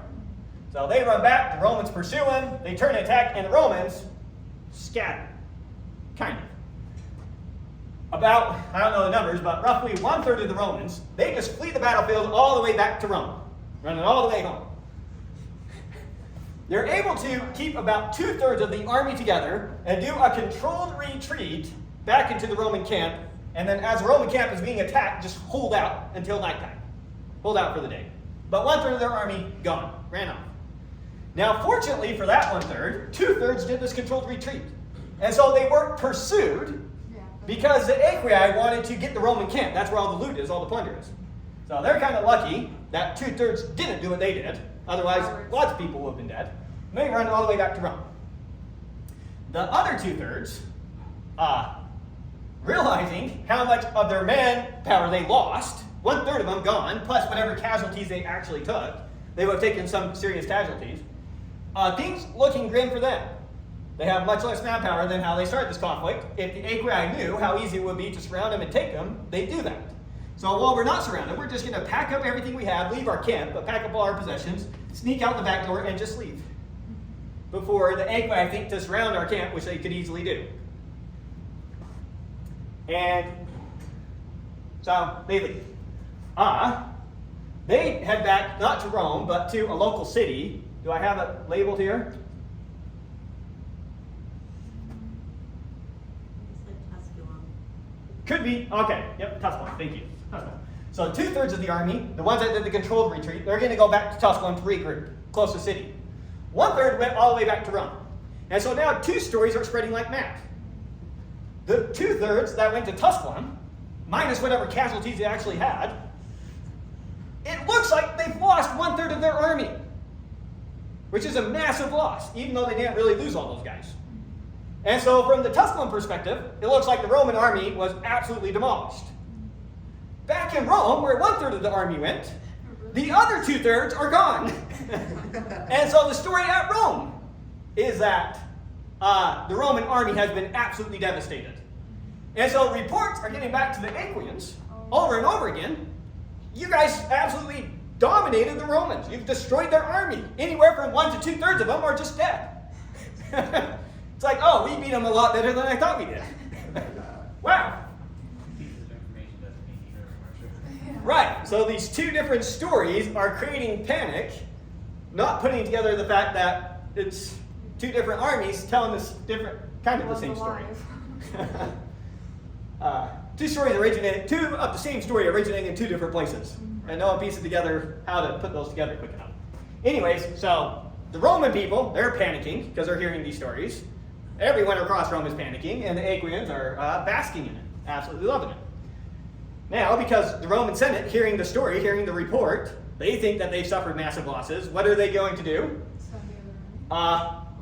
So they run back, the Romans pursue them, they turn and attack, and the Romans scatter. Kind of. About, I don't know the numbers, but roughly 1/3 of the Romans, they just flee the battlefield all the way back to Rome, running all the way home. They're able to keep about 2/3 of the army together and do a controlled retreat back into the Roman camp, and then as the Roman camp is being attacked, just hold out until nighttime. Hold out for the day. But 1/3 of their army gone, ran off. Now, fortunately for that 1/3, 2/3 did this controlled retreat. And so they weren't pursued because the Aequi wanted to get the Roman camp. That's where all the loot is, all the plunder is. So they're kind of lucky that 2/3 didn't do what they did. Otherwise, lots of people would have been dead. And they run all the way back to Rome. The other 2/3, realizing how much of their manpower they lost, 1/3 of them gone, plus whatever casualties they actually took, they would have taken some serious casualties. Things looking grim for them. They have much less manpower than how they started this conflict. If the Aequi knew how easy it would be to surround them and take them, they'd do that. So while we're not surrounded, we're just going to pack up everything we have, leave our camp, but pack up all our possessions, sneak out the back door, and just leave. Before the Aequi think to surround our camp, which they could easily do. And so they leave. They head back, not to Rome, but to a local city. Do I have it labeled here? Could be. Okay. Yep. Tusculum. Thank you. Tusculum. So 2/3 of the army, the ones that did the controlled retreat, they're going to go back to Tusculum to regroup, close to the city. 1/3 went all the way back to Rome. And so now 2 stories are spreading like mad. The 2/3 that went to Tusculum, minus whatever casualties they actually had, it looks like they've lost 1/3 of their army, which is a massive loss, even though they didn't really lose all those guys. And so from the Tusculum perspective, it looks like the Roman army was absolutely demolished. Back in Rome, where 1/3 of the army went, the other 2/3 are gone. And so the story at Rome is that the Roman army has been absolutely devastated. And so reports are getting back to the Aequians over and over again. You guys absolutely dominated the Romans. You've destroyed their army. Anywhere from 1 to 2/3 of them are just dead. It's like, oh, we beat them a lot better than I thought we did. Wow. Pieces of information doesn't mean either, I'm sure. Right. So these 2 different stories are creating panic, not putting together the fact that it's 2 different armies telling this different, kind of the same story. 2 stories originated, 2 of the same story originating in 2 different places. And no one pieces together how to put those together quick enough. Anyways, so the Roman people, they're panicking because they're hearing these stories. Everyone across Rome is panicking, and the Aequians are basking in it, absolutely loving it. Now, because the Roman Senate, hearing the story, hearing the report, they think that they've suffered massive losses. What are they going to do?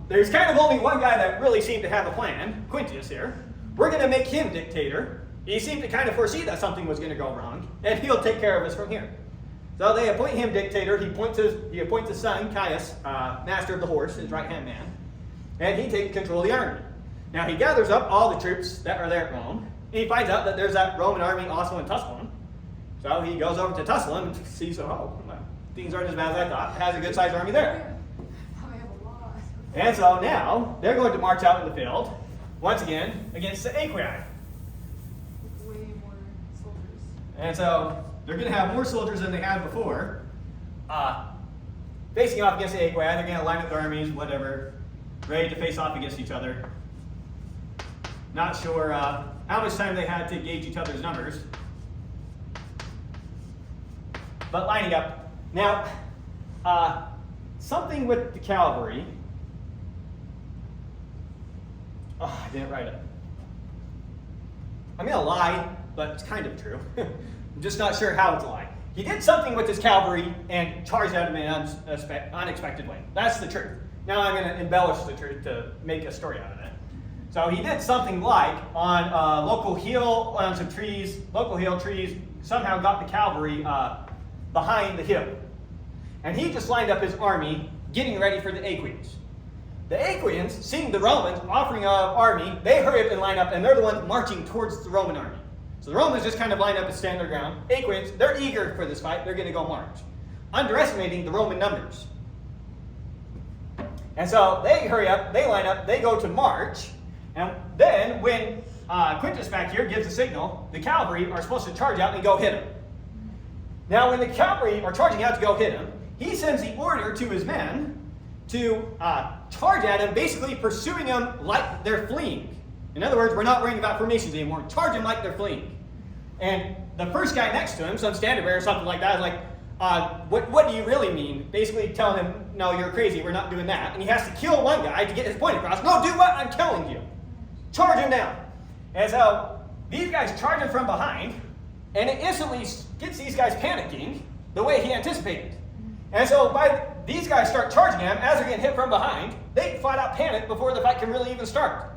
There's kind of only one guy that really seemed to have a plan, Quinctius here. We're going to make him dictator. He seemed to kind of foresee that something was going to go wrong, and he'll take care of us from here. So they appoint him dictator. He appoints his son, Caius, master of the horse, his right-hand man, and he takes control of the army. Now he gathers up all the troops that are there at Rome, and he finds out that there's that Roman army also in Tusculum. So he goes over to Tusculum and sees, oh, well, things aren't as bad as I thought. It has a good-sized army there. And so now they're going to march out in the field, once again, against the Aequi. With way more soldiers. And so they're going to have more soldiers than they had before, facing off against the Aequi. They're going to line up their armies, whatever, ready to face off against each other. Not sure how much time they had to gauge each other's numbers, but lining up. Now, something with the cavalry. Oh, I didn't write it. I'm going to lie, but it's kind of true. I'm just not sure how it's a lie. He did something with his cavalry and charged at him in an unexpected way. That's the truth. Now I'm going to embellish the truth to make a story out of it. So he did something like on a local hill, on some trees, local hill trees, somehow got the cavalry behind the hill. And he just lined up his army, getting ready for the Aequians. The Aequians, seeing the Romans offering an army, they hurry up and line up, and they're the ones marching towards the Roman army. So the Romans just kind of line up and stand their ground. Aequians, they're eager for this fight. They're going to go march, underestimating the Roman numbers. And so they hurry up, they line up, they go to march, and then when Quinctius back here gives the signal, the cavalry are supposed to charge out and go hit him. Now when the cavalry are charging out to go hit him, he sends the order to his men to charge at him, basically pursuing him like they're fleeing. In other words, we're not worrying about formations anymore. Charge him like they're fleeing. And the first guy next to him, some standard bearer or something like that, is like, what do you really mean? Basically telling him, no, you're crazy, we're not doing that. And he has to kill one guy to get his point across. No, do what I'm telling you. Charge him down. And so these guys charge him from behind, and it instantly gets these guys panicking the way he anticipated. And so by these guys start charging him, as they're getting hit from behind, they flat out panic before the fight can really even start.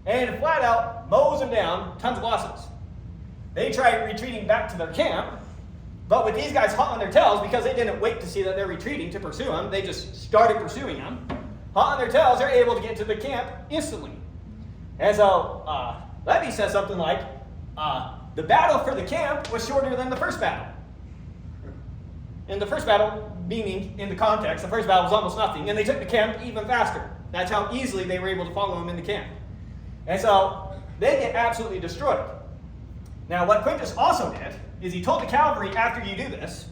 And flat out mows them down, tons of losses. They try retreating back to their camp, but with these guys hot on their tails, because they didn't wait to see that they're retreating to pursue them, they just started pursuing them. Hot on their tails, they're able to get to the camp instantly. And so Levy says something like, the battle for the camp was shorter than the first battle. In the first battle, meaning in the context, the first battle was almost nothing, and they took the camp even faster. That's how easily they were able to follow him in the camp. And so they get absolutely destroyed. Now, what Quinctius also did is he told the cavalry, after you do this,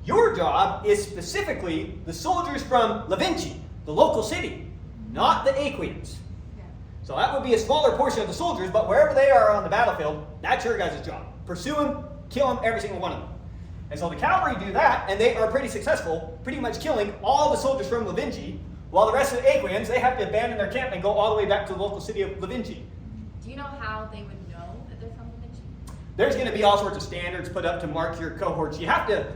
your job is specifically the soldiers from Levinci, the local city, not the Aequians. Yeah. So that would be a smaller portion of the soldiers, but wherever they are on the battlefield, that's your guys' job. Pursue them, kill them, every single one of them. And so the cavalry do that, and they are pretty successful, pretty much killing all the soldiers from Levinci, while the rest of the Aequians, they have to abandon their camp and go all the way back to the local city of Levinci. Do you know how they would know that they're from Levinci? There's going to be all sorts of standards put up to mark your cohorts. You have to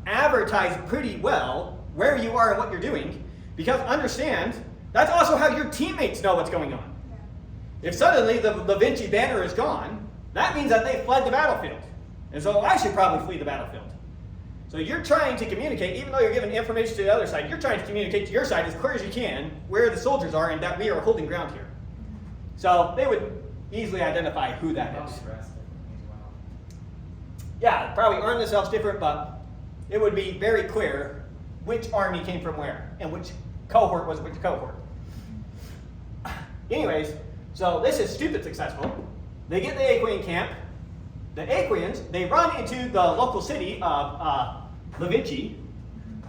advertise pretty well where you are and what you're doing, because understand, that's also how your teammates know what's going on. If suddenly the Levinci banner is gone, that means that they fled the battlefield. And so I should probably flee the battlefield. So you're trying to communicate, even though you're giving information to the other side, you're trying to communicate to your side as clear as you can where the soldiers are and that we are holding ground here. So they would easily identify who that is. Yeah, probably arm themselves different, but it would be very clear which army came from where and which cohort was which cohort. Anyways, so this is stupid successful. They get the Aequian camp. The Aequians, they run into the local city of Levinci,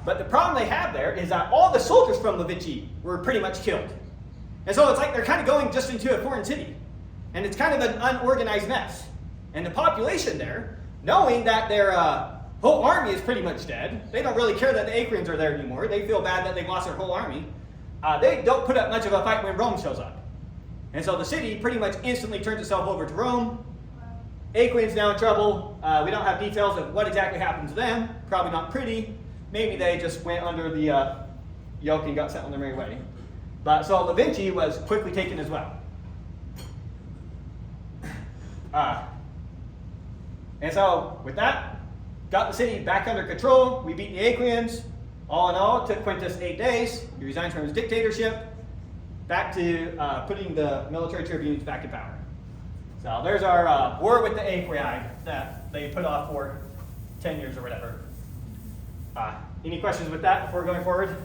but the problem they have there is that all the soldiers from Levinci were pretty much killed. And so it's like they're kind of going just into a foreign city, and it's kind of an unorganized mess. And the population there, knowing that their whole army is pretty much dead, they don't really care that the Aequians are there anymore. They feel bad that they've lost their whole army. They don't put up much of a fight when Rome shows up. And so the city pretty much instantly turns itself over to Rome. Aequians now in trouble. We don't have details of what exactly happened to them. Probably not pretty. Maybe they just went under the yoke and got sent on their merry way. But so Levinci was quickly taken as well. And so with that, got the city back under control. We beat the Aequians. All in all, it took Quintus 8 days. He resigns from his dictatorship. Back to putting the military tribunes back in power. So there's our war with the Aequi that they put off for 10 years or whatever. Any questions with that before going forward?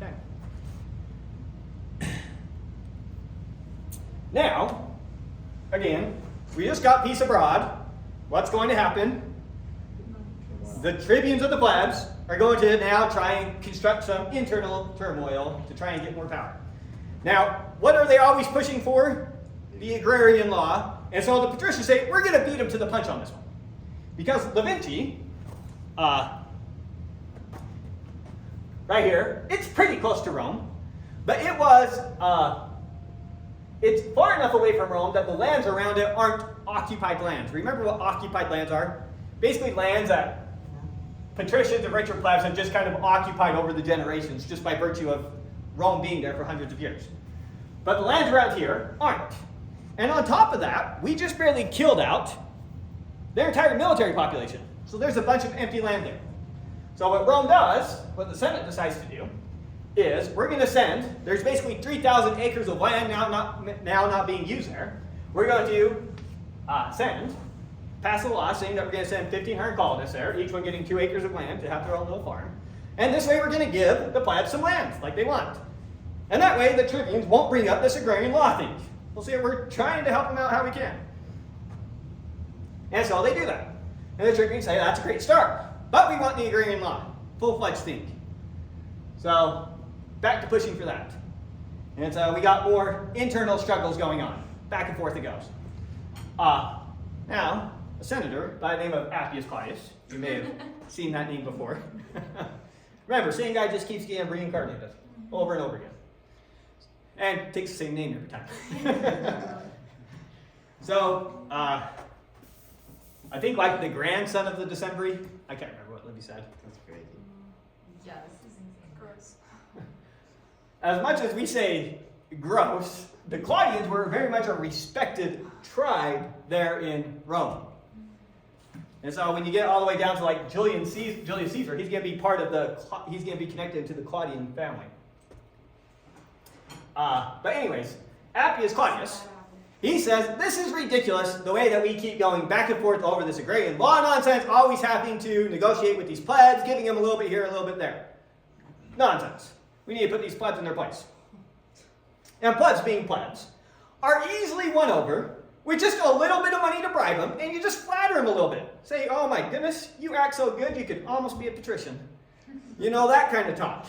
Okay. Now, again, we just got peace abroad. What's going to happen? The tribunes of the plebs are going to now try and construct some internal turmoil to try and get more power. Now, what are they always pushing for? The agrarian law. And so the patricians say, we're going to beat them to the punch on this one. Because Levinti, right here, it's pretty close to Rome, but it was, it's far enough away from Rome that the lands around it aren't occupied lands. Remember what occupied lands are? Basically lands that patricians and richer plebs have just kind of occupied over the generations just by virtue of Rome being there for hundreds of years. But the lands around here aren't. And on top of that, we just barely killed out their entire military population. So there's a bunch of empty land there. So what Rome does, what the Senate decides to do, is we're going to send, there's basically 3,000 acres of land now not being used there. We're going to pass a law saying that we're going to send 1,500 colonists there, each one getting 2 acres of land to have their own little farm. And this way we're going to give the plebs some land, like they want. And that way the tribunes won't bring up this agrarian law thing. We'll see, we're trying to help them out how we can. And so they do that. And the tribunes say, that's a great start. But we want the agrarian law, full-fledged thing. So, back to pushing for that. And so we got more internal struggles going on. Back and forth it goes. Now, a senator by the name of Appius, you may have seen that name before. Remember, same guy just keeps getting reincarnated over and over again. And takes the same name every time. So, I think like the grandson of the Decembri, I can't remember what Libby said. That's crazy. Yeah, this is insane. Gross. As much as we say gross, the Claudians were very much a respected tribe there in Rome. And so when you get all the way down to like Julius Caesar, he's going to be he's going to be connected to the Claudian family. But anyways, Appius Claudius, he says, this is ridiculous, the way that we keep going back and forth over this agrarian law nonsense, always having to negotiate with these plebs, giving them a little bit here, a little bit there. Nonsense. We need to put these plebs in their place. And plebs, being plebs, are easily won over with just a little bit of money to bribe them, and you just flatter them a little bit. Say, oh my goodness, you act so good, you could almost be a patrician. You know, that kind of talk.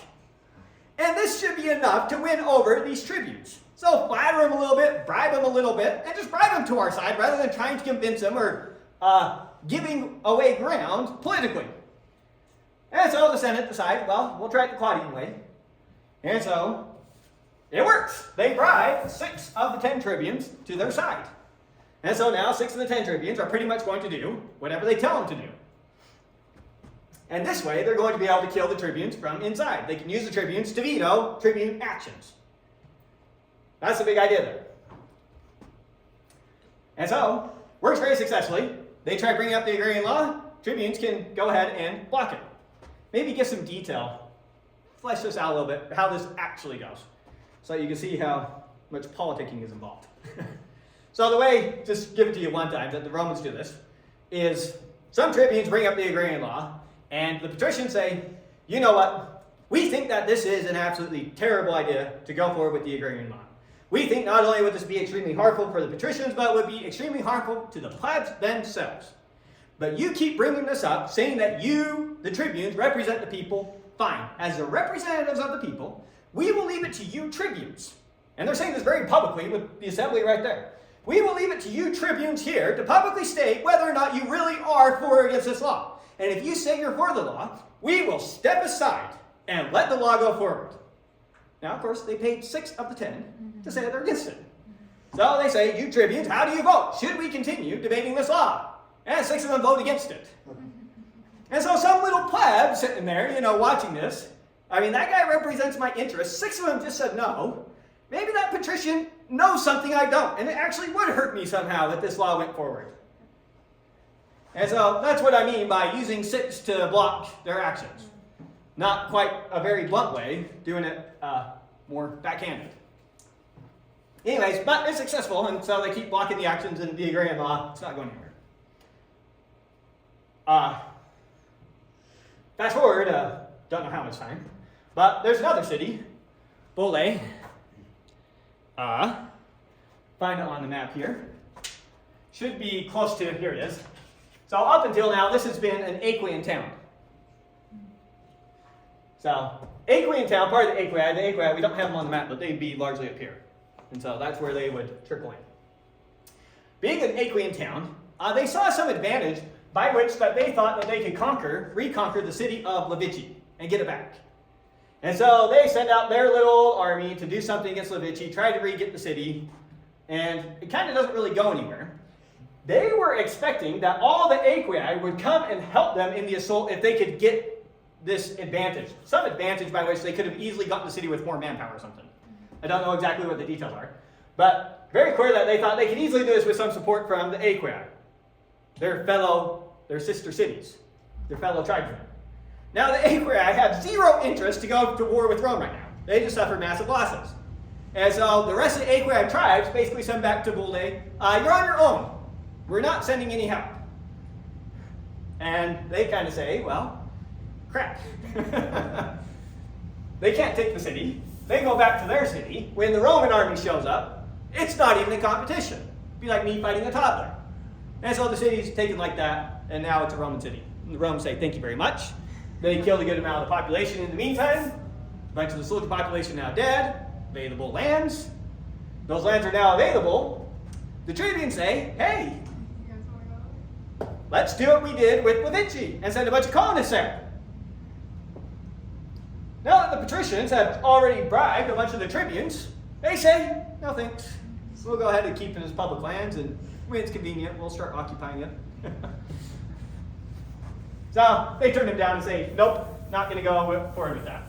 And this should be enough to win over these tribunes. So flatter them a little bit, bribe them a little bit, and just bribe them to our side rather than trying to convince them or giving away ground politically. And so the Senate decided, well, we'll try it the Claudian way. And so it works. They bribe 6 of the 10 tribunes to their side. And so now 6 of the 10 tribunes are pretty much going to do whatever they tell them to do. And this way, they're going to be able to kill the tribunes from inside. They can use the tribunes to veto tribune actions. That's the big idea there. And so, works very successfully. They try bringing up the agrarian law. Tribunes can go ahead and block it. Maybe give some detail. Flesh this out a little bit, how this actually goes. So you can see how much politicking is involved. So the way, just give it to you one time, that the Romans do this, is some tribunes bring up the agrarian law, and the patricians say, you know what, we think that this is an absolutely terrible idea to go forward with the agrarian law. We think not only would this be extremely harmful for the patricians, but it would be extremely harmful to the plebs themselves. But you keep bringing this up, saying that you, the tribunes, represent the people. Fine. As the representatives of the people, we will leave it to you tribunes. And they're saying this very publicly with the assembly right there. We will leave it to you tribunes here to publicly state whether or not you really are for or against this law. And if you say you're for the law, we will step aside and let the law go forward. Now, of course, they paid 6 of the 10 to say they're against it. So they say, you tribunes, how do you vote? Should we continue debating this law? And 6 of them vote against it. And so some little pleb sitting there, watching this, I mean, that guy represents my interests. 6 of them just said no. Maybe that patrician knows something I don't, and it actually would hurt me somehow that this law went forward. And so that's what I mean by using 6 to block their actions. Not quite a very blunt way, doing it more backhanded. Anyways, but it's successful, and so they keep blocking the actions in the agrarian law. It's not going anywhere. Fast forward, don't know how much time. But there's another city, Bolee. Find it on the map here. Should be close to, here it is. So up until now, this has been an Aequian town. So, Aequian town, part of the Aequi, we don't have them on the map, but they'd be largely up here. And so that's where they would trickle in. Being an Aequian town, they saw some advantage by which that they thought that they could reconquer the city of Levici and get it back. And so they sent out their little army to do something against Levici, try to re-get the city, and it kind of doesn't really go anywhere. They were expecting that all the Aequi would come and help them in the assault if they could get this advantage. Some advantage by which they could have easily gotten the city with more manpower or something. I don't know exactly what the details are. But very clear that they thought they could easily do this with some support from the Aequi, their sister cities, their fellow tribesmen. Now the Aequi have zero interest to go to war with Rome right now. They just suffer massive losses. And so the rest of the Aequi tribes basically send back to Bolee, you're on your own. We're not sending any help. And they kind of say, well, crap. They can't take the city. They go back to their city. When the Roman army shows up, it's not even a competition. It'd be like me fighting a toddler. And so the city's taken like that, and now it's a Roman city. And the Romans say, thank you very much. They killed a good amount of the population in the meantime. A bunch of the soldier population now dead. Available lands. Those lands are now available. The tribunes say, hey, You guys wanna go? let's do what we did with Levici and send a bunch of colonists there. Now that the patricians have already bribed a bunch of the tribunes, they say, no thanks. We'll go ahead and keep it as public lands, and when it's convenient, we'll start occupying it. So they turn him down and say, nope, not going to go forward with that.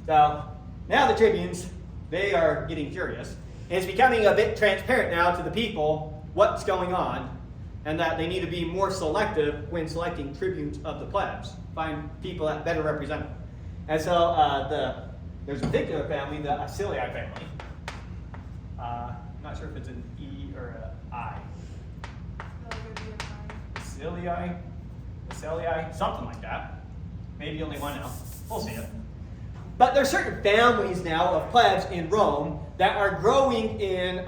So now the tribunes, they are getting furious. And it's becoming a bit transparent now to the people what's going on, and that they need to be more selective when selecting tribunes of the plebs. Find people that better represent them. And so there's a particular family, the Acilii family. I'm not sure if it's an E or an I. Acilii, something like that. Maybe only one now. We'll see it. But there's certain families now of plebs in Rome that are growing in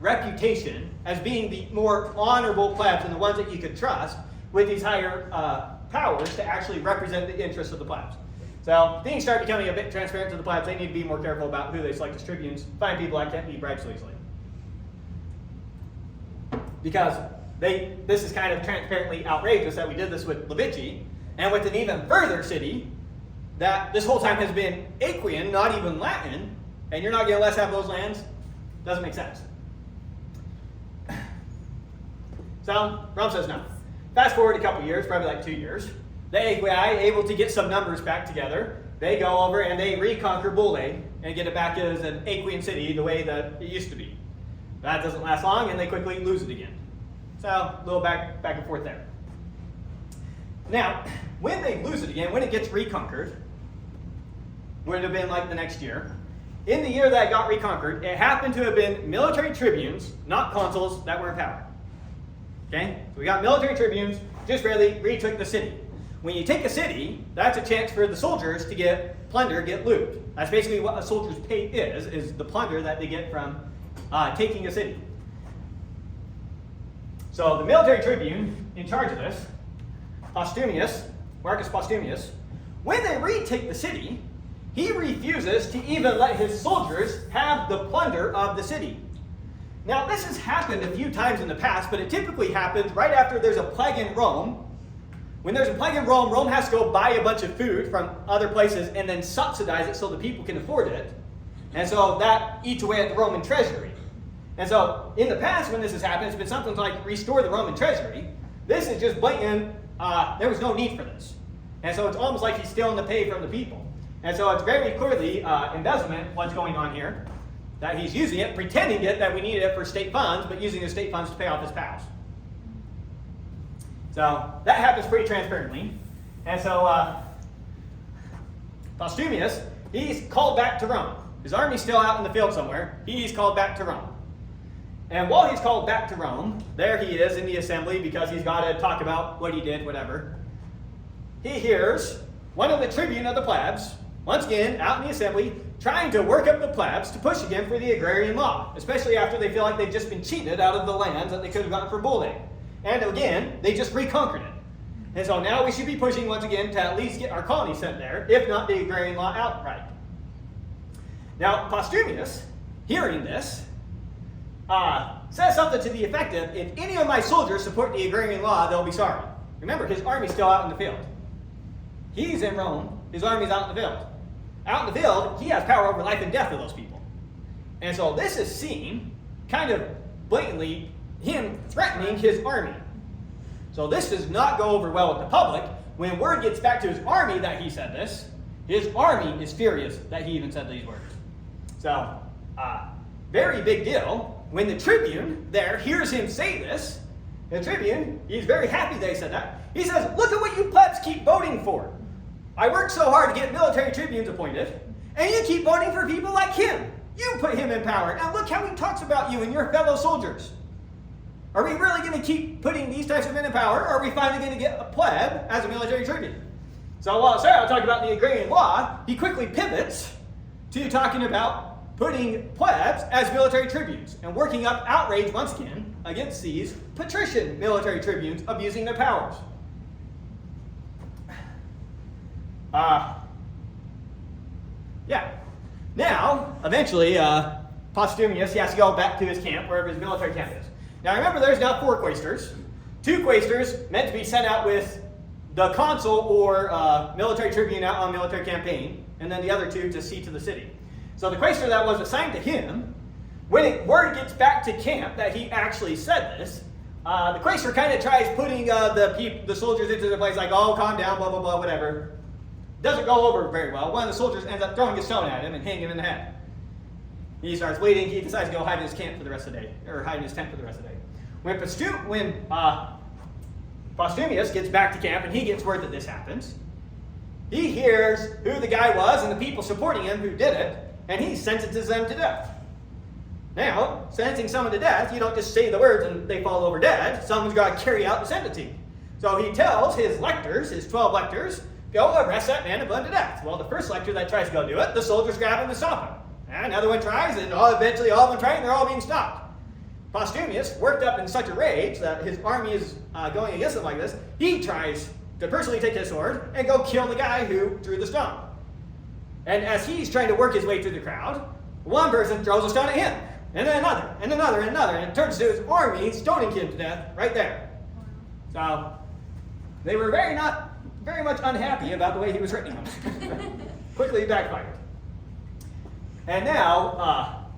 reputation as being the more honorable plebs and the ones that you could trust with these higher powers to actually represent the interests of the plebs. So things start becoming a bit transparent to the plebs. They need to be more careful about who they select as tribunes. Find people that can't be bribed so easily. Because this is kind of transparently outrageous that we did this with Levici, and with an even further city that this whole time has been Aequian, not even Latin, and you're not going to let us have those lands. Doesn't make sense. So Rome says no. Fast forward a couple years, probably like 2 years. The Aequi, able to get some numbers back together, they go over and they reconquer Bolee and get it back as an Aequian city the way that it used to be. That doesn't last long, and they quickly lose it again. So a little back and forth there. Now, when they lose it again, when it gets reconquered, would have been like the next year. In the year that it got reconquered, it happened to have been military tribunes, not consuls, that were in power. Okay? So we got military tribunes, just barely retook the city. When you take a city, that's a chance for the soldiers to get plunder, get loot. That's basically what a soldier's pay is the plunder that they get from taking a city. So the military tribune in charge of this, Marcus Postumius, when they retake the city, he refuses to even let his soldiers have the plunder of the city. Now, this has happened a few times in the past, but it typically happens right after there's a plague in Rome. When there's a plague in Rome, Rome has to go buy a bunch of food from other places and then subsidize it so the people can afford it. And so that eats away at the Roman treasury. And so in the past, when this has happened, it's been something like restore the Roman treasury. This is just blatant, there was no need for this. And so it's almost like he's stealing the pay from the people. And so it's very clearly embezzlement, what's going on here. That he's using it, pretending that we needed it for state funds, but using the state funds to pay off his pals. So that happens pretty transparently. And so Postumius, he's called back to Rome. His army's still out in the field somewhere. He's called back to Rome. And while he's called back to Rome, there he is in the assembly because he's got to talk about what he did, whatever. He hears one of the tribune of the plebs, once again out in the assembly, trying to work up the plebs to push again for the agrarian law, especially after they feel like they've just been cheated out of the lands that they could have gotten for bullding. And again, they just reconquered it. And so now we should be pushing once again to at least get our colony sent there, if not the agrarian law outright. Now, Postumius, hearing this, says something to the effect of, if any of my soldiers support the agrarian law, they'll be sorry. Remember, his army's still out in the field. He's in Rome, his army's out in the field. Out in the field, he has power over life and death of those people. And so this is seen, kind of blatantly, him threatening his army. So this does not go over well with the public. When word gets back to his army that he said this, his army is furious that he even said these words. So, very big deal. When the tribune there hears him say this, the tribune, he's very happy that he said that. He says, look at what you plebs keep voting for. I worked so hard to get military tribunes appointed, and you keep voting for people like him. You put him in power, and look how he talks about you and your fellow soldiers. Are we really going to keep putting these types of men in power, or are we finally going to get a pleb as a military tribune? So while Sarah talked about the agrarian law, he quickly pivots to talking about putting plebs as military tribunes and working up outrage once again against these patrician military tribunes abusing their powers. Now, eventually, Postumius, he has to go back to his camp, wherever his military camp is. Now remember, there's now 4 quaestors. 2 quaestors meant to be sent out with the consul or military tribune out on military campaign, and then the other 2 to see to the city. So the quaestor that was assigned to him, when word gets back to camp that he actually said this, the quaestor kind of tries putting the soldiers into their place, like, oh, calm down, blah, blah, blah, whatever. Doesn't go over very well. One of the soldiers ends up throwing a stone at him and hitting him in the head. He starts bleeding. He decides to go hide in his camp for the rest of the day, or hide in his tent for the rest of the day. When Postumius gets back to camp and he gets word that this happens, he hears who the guy was and the people supporting him who did it, and he sentences them to death. Now, sentencing someone to death, you don't just say the words and they fall over dead. Someone's got to carry out the sentencing. So he tells his lectors, his 12 lectors, go arrest that man and put him to death. Well, the first lector that tries to go do it, the soldiers grab him and stop him. And another one tries, and eventually all of them try, and they're all being stopped. Postumius, worked up in such a rage that his army is going against him like this, he tries to personally take his sword and go kill the guy who threw the stone. And as he's trying to work his way through the crowd, one person throws a stone at him, and then another, and another, and another, and it turns to his army stoning him to death right there. So they were very much unhappy about the way he was threatening them. Quickly backfired. And now,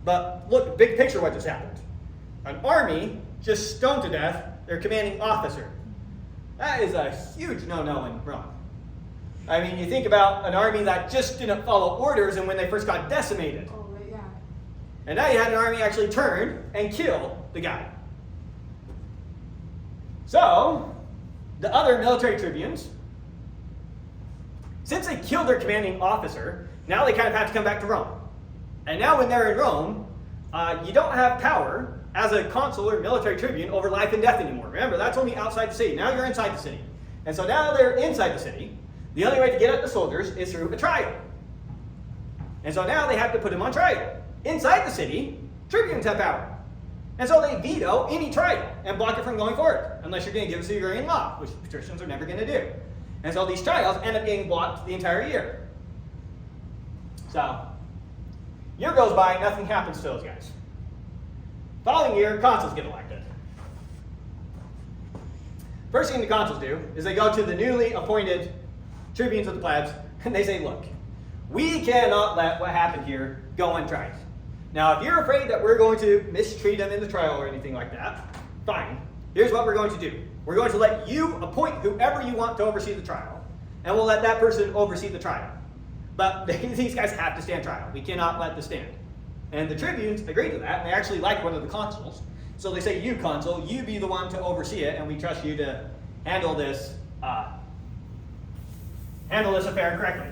but look, big picture what just happened. An army just stoned to death their commanding officer. That is a huge no-no in Rome. I mean, you think about an army that just didn't follow orders and when they first got decimated. Oh, yeah. And now you had an army actually turn and kill the guy. So, the other military tribunes, since they killed their commanding officer, now they kind of have to come back to Rome. And now when they're in Rome, you don't have power as a consul or military tribune over life and death anymore. Remember, that's only outside the city. Now you're inside the city. And so now they're inside the city. The only way to get at the soldiers is through a trial. And so now they have to put them on trial. Inside the city, tribunes have power. And so they veto any trial and block it from going forward, unless you're going to give us the Agrarian law, which patricians are never going to do. And so these trials end up getting blocked the entire year. So, year goes by, nothing happens to those guys. Following year, consuls get elected. First thing the consuls do is they go to the newly appointed tribunes of the plebs, and they say, look, we cannot let what happened here go untried. Now, if you're afraid that we're going to mistreat them in the trial or anything like that, fine. Here's what we're going to do. We're going to let you appoint whoever you want to oversee the trial, and we'll let that person oversee the trial. But these guys have to stand trial. We cannot let this stand. And the tribunes agreed to that, and they actually like one of the consuls. So they say, you consul, you be the one to oversee it, and we trust you to handle this affair correctly.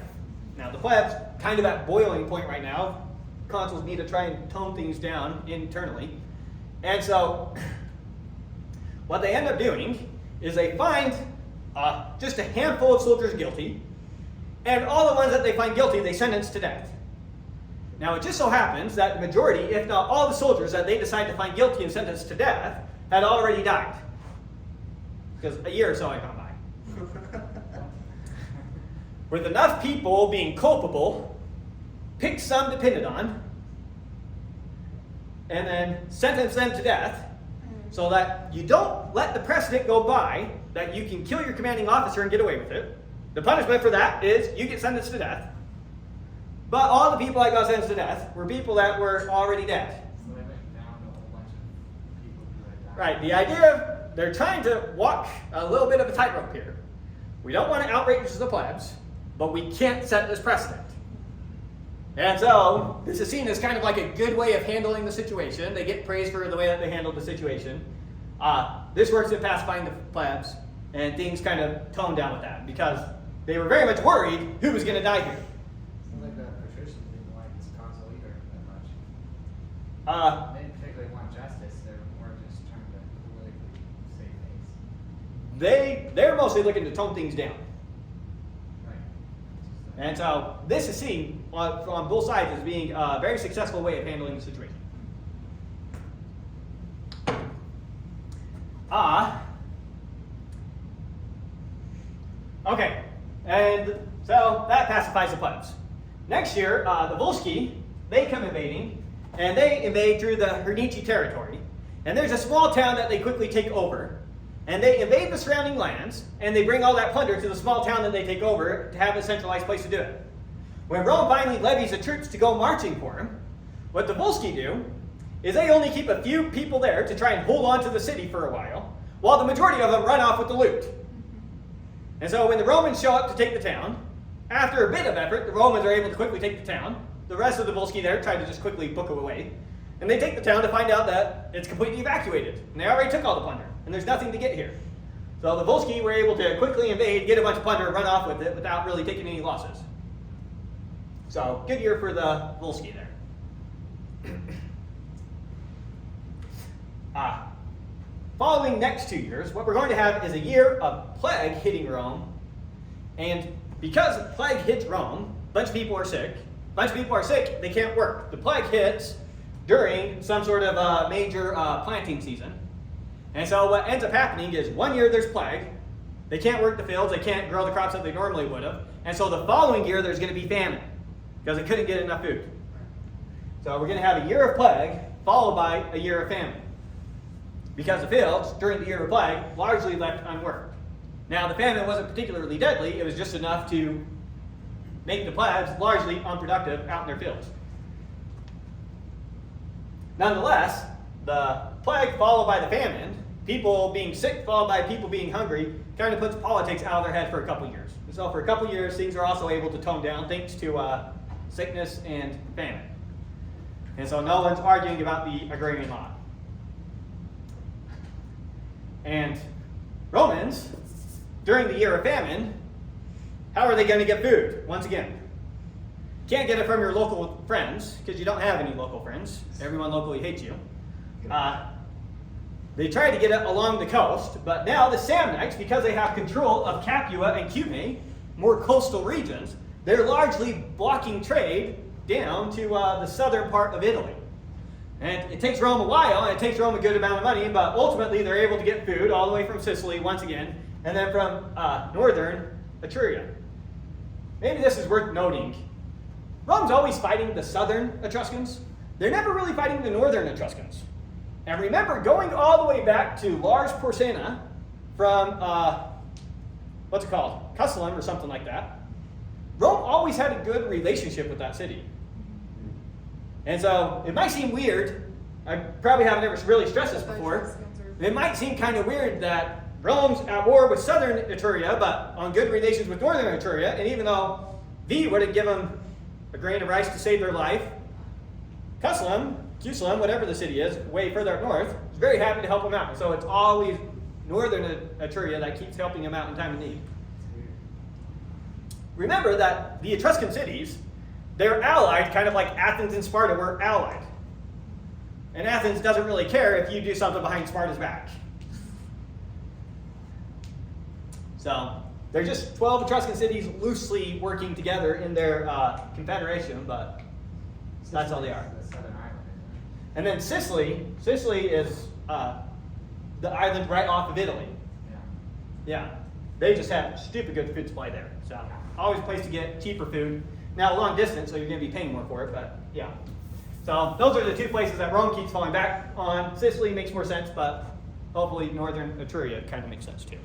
Now the plebs, kind of at boiling point right now. Consuls need to try and tone things down internally. And so what they end up doing is they find just a handful of soldiers guilty, and all the ones that they find guilty, they sentence to death. Now, it just so happens that the majority, if not all the soldiers that they decide to find guilty and sentence to death, had already died. Because a year or so had gone by. With enough people being culpable, pick some depended on, and then sentence them to death, so that you don't let the precedent go by that you can kill your commanding officer and get away with it. The punishment for that is you get sentenced to death. But all the people that got sentenced to death were people that were already dead. So they went down to a whole bunch of people who had died. Right, the idea of they're trying to walk a little bit of a tightrope here. We don't want to outrage the plebs, but we can't set this precedent. And so, this is seen as kind of like a good way of handling the situation. They get praised for the way that they handled the situation. This works at pacifying the plebs, and things kind of toned down with that, because they were very much worried who was going to die here. Seems like the patricians didn't like this consul either that much. They didn't particularly want justice, they were more just trying to politically save face. They're mostly looking to tone things down. Right. And so this is seen on both sides as being a very successful way of handling the situation. Okay, and so that pacifies the plebs. Next year, the Volsci, they come invading, and they invade through the Hernici territory. And there's a small town that they quickly take over. And they invade the surrounding lands, and they bring all that plunder to the small town that they take over to have a centralized place to do it. When Rome finally levies the troops to go marching for him, what the Volsci do is they only keep a few people there to try and hold on to the city for a while the majority of them run off with the loot. And so when the Romans show up to take the town, after a bit of effort, the Romans are able to quickly take the town. The rest of the Volsci there try to just quickly book it away. And they take the town to find out that it's completely evacuated. And they already took all the plunder, and there's nothing to get here. So the Volsci were able to quickly invade, get a bunch of plunder, and run off with it without really taking any losses. So, good year for the Volsci there. Following next 2 years, what we're going to have is a year of plague hitting Rome. And because plague hits Rome, a bunch of people are sick. A bunch of people are sick, they can't work. The plague hits during some sort of major planting season. And so what ends up happening is 1 year there's plague. They can't work the fields, they can't grow the crops that they normally would have. And so the following year there's going to be famine because they couldn't get enough food. So we're going to have a year of plague followed by a year of famine. Because the fields, during the year of plague, largely left unworked. Now, the famine wasn't particularly deadly, it was just enough to make the plebs largely unproductive out in their fields. Nonetheless, the plague followed by the famine, people being sick followed by people being hungry, kind of puts politics out of their head for a couple years. And so for a couple years, things are also able to tone down thanks to sickness and famine. And so no one's arguing about the Agrarian law. And Romans, during the year of famine, how are they going to get food? Once again, can't get it from your local friends because you don't have any local friends. Everyone locally hates you. They tried to get it along the coast, but now the Samnites, because they have control of Capua and Cumae, more coastal regions, they're largely blocking trade down to the southern part of Italy. And it takes Rome a while, and it takes Rome a good amount of money, but ultimately they're able to get food all the way from Sicily once again, and then from northern Etruria. Maybe this is worth noting. Rome's always fighting the southern Etruscans. They're never really fighting the northern Etruscans. And remember, going all the way back to Lars Porsena from, what's it called? Cussalum or something like that. Rome always had a good relationship with that city. And so it might seem weird, I probably haven't ever really stressed this before, it might seem kind of weird that Rome's at war with southern Etruria, but on good relations with northern Etruria, and even though Veii wouldn't give them a grain of rice to save their life, Cussalum, whatever the city is, way further up north, is very happy to help them out. So it's always northern Etruria that keeps helping them out in time of need. Remember that the Etruscan cities, they're allied, kind of like Athens and Sparta were allied. And Athens doesn't really care if you do something behind Sparta's back. So they're just 12 Etruscan cities loosely working together in their confederation, but that's all they are. The southern island, isn't And then Sicily is the island right off of Italy. it? Yeah, they just have stupid good food supply there. So always a place to get cheaper food. Now long distance, so you're going to be paying more for it, but yeah. So those are the two places that Rome keeps falling back on. Sicily makes more sense, but hopefully northern Etruria kind of makes sense too.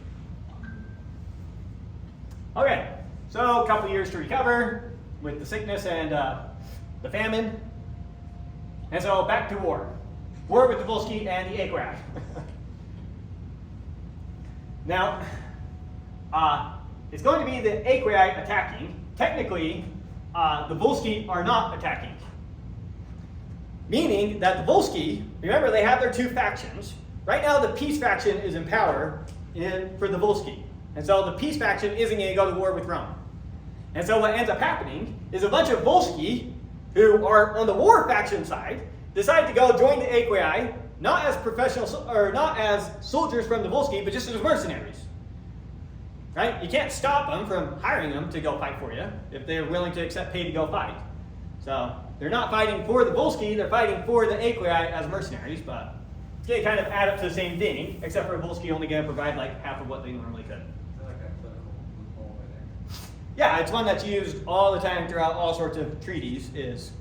Okay, so a couple years to recover with the sickness and the famine. And so back to war. War with the Volsci and the Aequi. Now, it's going to be the Aequi attacking. Technically, the Volsci are not attacking. Meaning that the Volsci, remember they have their two factions. Right now the peace faction is in power for the Volsci. And so the peace faction isn't going to go to war with Rome. And so what ends up happening is a bunch of Volsci who are on the war faction side decide to go join the Aequi, not as professional or not as soldiers from the Volsci, but just as mercenaries. Right? You can't stop them from hiring them to go fight for you if they're willing to accept pay to go fight. So they're not fighting for the Volsci, they're fighting for the Aequi as mercenaries, but it's going to kind of add up to the same thing, except for Volsci only going to provide like half of what they normally could. Is that like a political loophole right there? Yeah, it's one that's used all the time throughout all sorts of treaties. Is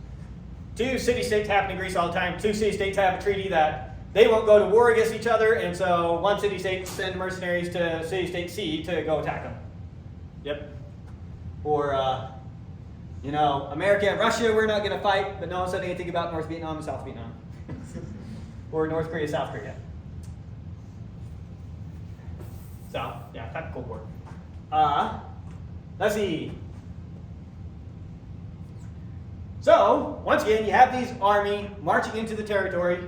two city-states happen in Greece all the time. Two city-states have a treaty that they won't go to war against each other, and so one city-state sends mercenaries to city-state C to go attack them. Yep. Or, you know, America and Russia, we're not going to fight, but no one said anything about North Vietnam and South Vietnam. Or North Korea, South Korea. So, yeah, type of Cold War. Let's see. So, once again, you have these army marching into the territory,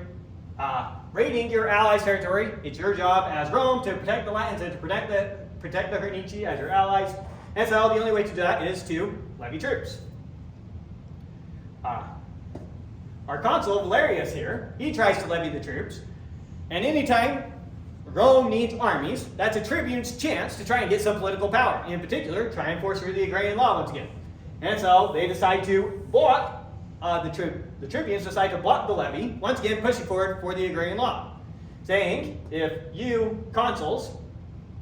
raiding your allies' territory. It's your job as Rome to protect the Latins and to protect the Hernici as your allies. And so the only way to do that is to levy troops. Our consul, Valerius here, he tries to levy the troops. And anytime Rome needs armies, that's a tribune's chance to try and get some political power. In particular, try and force through the Agrarian law once again. And so they decide to block, the tribunes decide to block the levy, once again pushing forward for the Agrarian law. Saying, if you consuls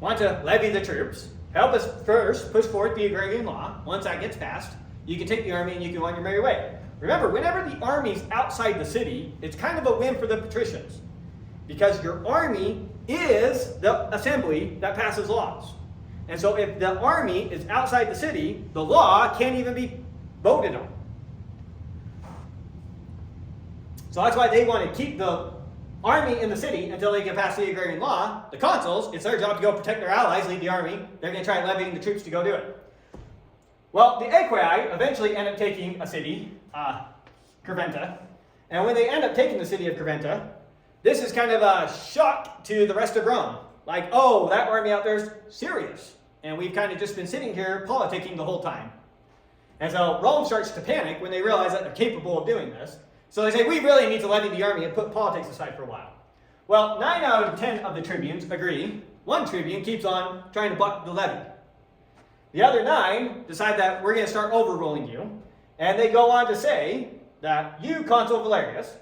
want to levy the troops, help us first push forward the Agrarian law. Once that gets passed, you can take the army and you can go on your merry way. Remember, whenever the army's outside the city, it's kind of a win for the patricians. Because your army is the assembly that passes laws. And so if the army is outside the city, the law can't even be voted on. So that's why they want to keep the army in the city until they get past the Agrarian law. The consuls, it's their job to go protect their allies, lead the army. They're going to try levying the troops to go do it. Well, the Aequi eventually end up taking a city, Cerventa. And when they end up taking the city of Cerventa, this is kind of a shock to the rest of Rome. Like, oh, that army out there is serious. And we've kind of just been sitting here politicking the whole time. And so Rome starts to panic when they realize that they're capable of doing this. So they say, we really need to levy the army and put politics aside for a while. Well, 9 out of 10 of the tribunes agree. One tribune keeps on trying to block the levy. The other 9 decide that we're going to start overruling you. And they go on to say that you, Consul Valerius,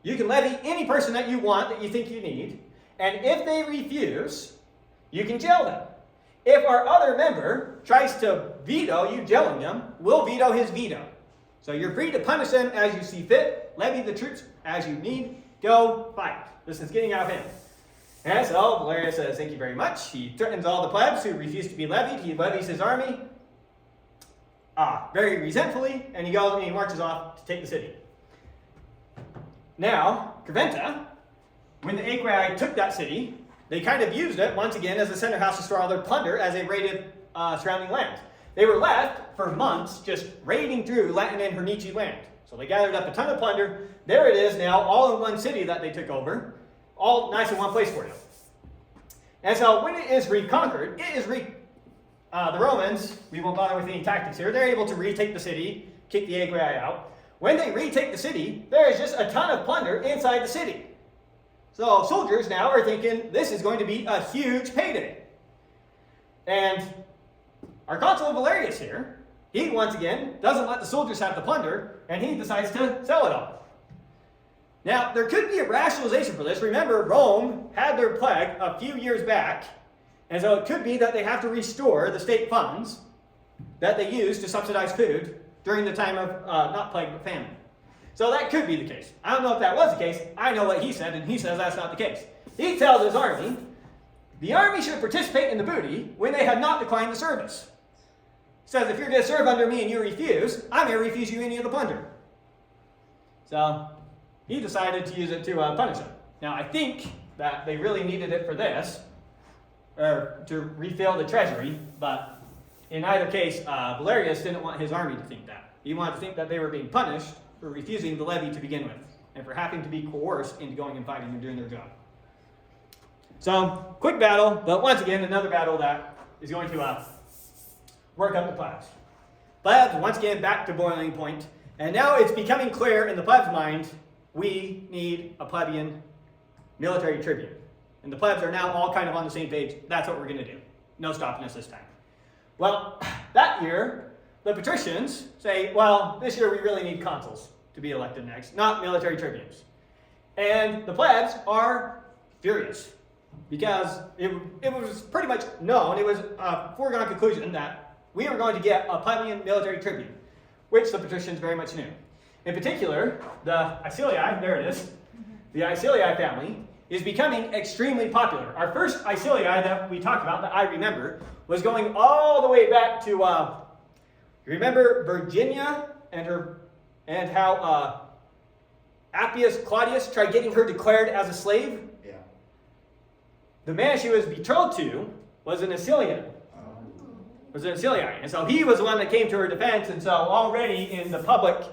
you can levy any person that you want that you think you need. And if they refuse, you can jail them. If our other member tries to veto you jailing them, we'll veto his veto. So you're free to punish them as you see fit, levy the troops as you need, go fight. This is getting out of hand. And so Valerius says, thank you very much. He threatens all the plebs who refuse to be levied. He levies his army very resentfully, and he goes and he marches off to take the city. Now, Cerventa, when the Aequi took that city, they kind of used it once again as a center house to store all their plunder as they raided surrounding lands. They were left for months just raiding through Latin and Hernici land. So they gathered up a ton of plunder. There it is now, all in one city that they took over, all nice in one place for you. And so when it is reconquered, the Romans, we won't bother with any tactics here, they're able to retake the city, kick the Aequi out. When they retake the city, there is just a ton of plunder inside the city. So soldiers now are thinking, this is going to be a huge payday. And our consul Valerius here, he once again doesn't let the soldiers have the plunder, and he decides to sell it all. Now, there could be a rationalization for this. Remember, Rome had their plague a few years back, and so it could be that they have to restore the state funds that they used to subsidize food during the time of, not plague, but famine. So that could be the case. I don't know if that was the case. I know what he said, and he says that's not the case. He tells his army, the army should participate in the booty when they had not declined the service. He says, if you're going to serve under me and you refuse, I'm going to refuse you any of the plunder. So he decided to use it to punish them. Now, I think that they really needed it for this, or to refill the treasury, but in either case, Valerius didn't want his army to think that. He wanted to think that they were being punished for refusing the levy to begin with, and for having to be coerced into going and fighting and doing their job. So, quick battle, but once again, another battle that is going to work up the plebs. Plebs, once again, back to boiling point, and now it's becoming clear in the plebs' mind, we need a plebeian military tribune. And the plebs are now all kind of on the same page. That's what we're going to do. No stopping us this time. Well, that year, the patricians say, well, this year we really need consuls to be elected next, not military tribunes. And the plebs are furious because it was pretty much known, it was a foregone conclusion that we were going to get a plebeian military tribune, which the patricians very much knew. In particular, the Aecilii, there it is, the Aecilii family is becoming extremely popular. Our first Aecilii that we talked about, that I remember, was going all the way back to, remember Virginia and how Appius Claudius tried getting her declared as a slave? Yeah. The man she was betrothed to was an Aecilian. Was an Aecilii. And so he was the one that came to her defense, and so already in the public,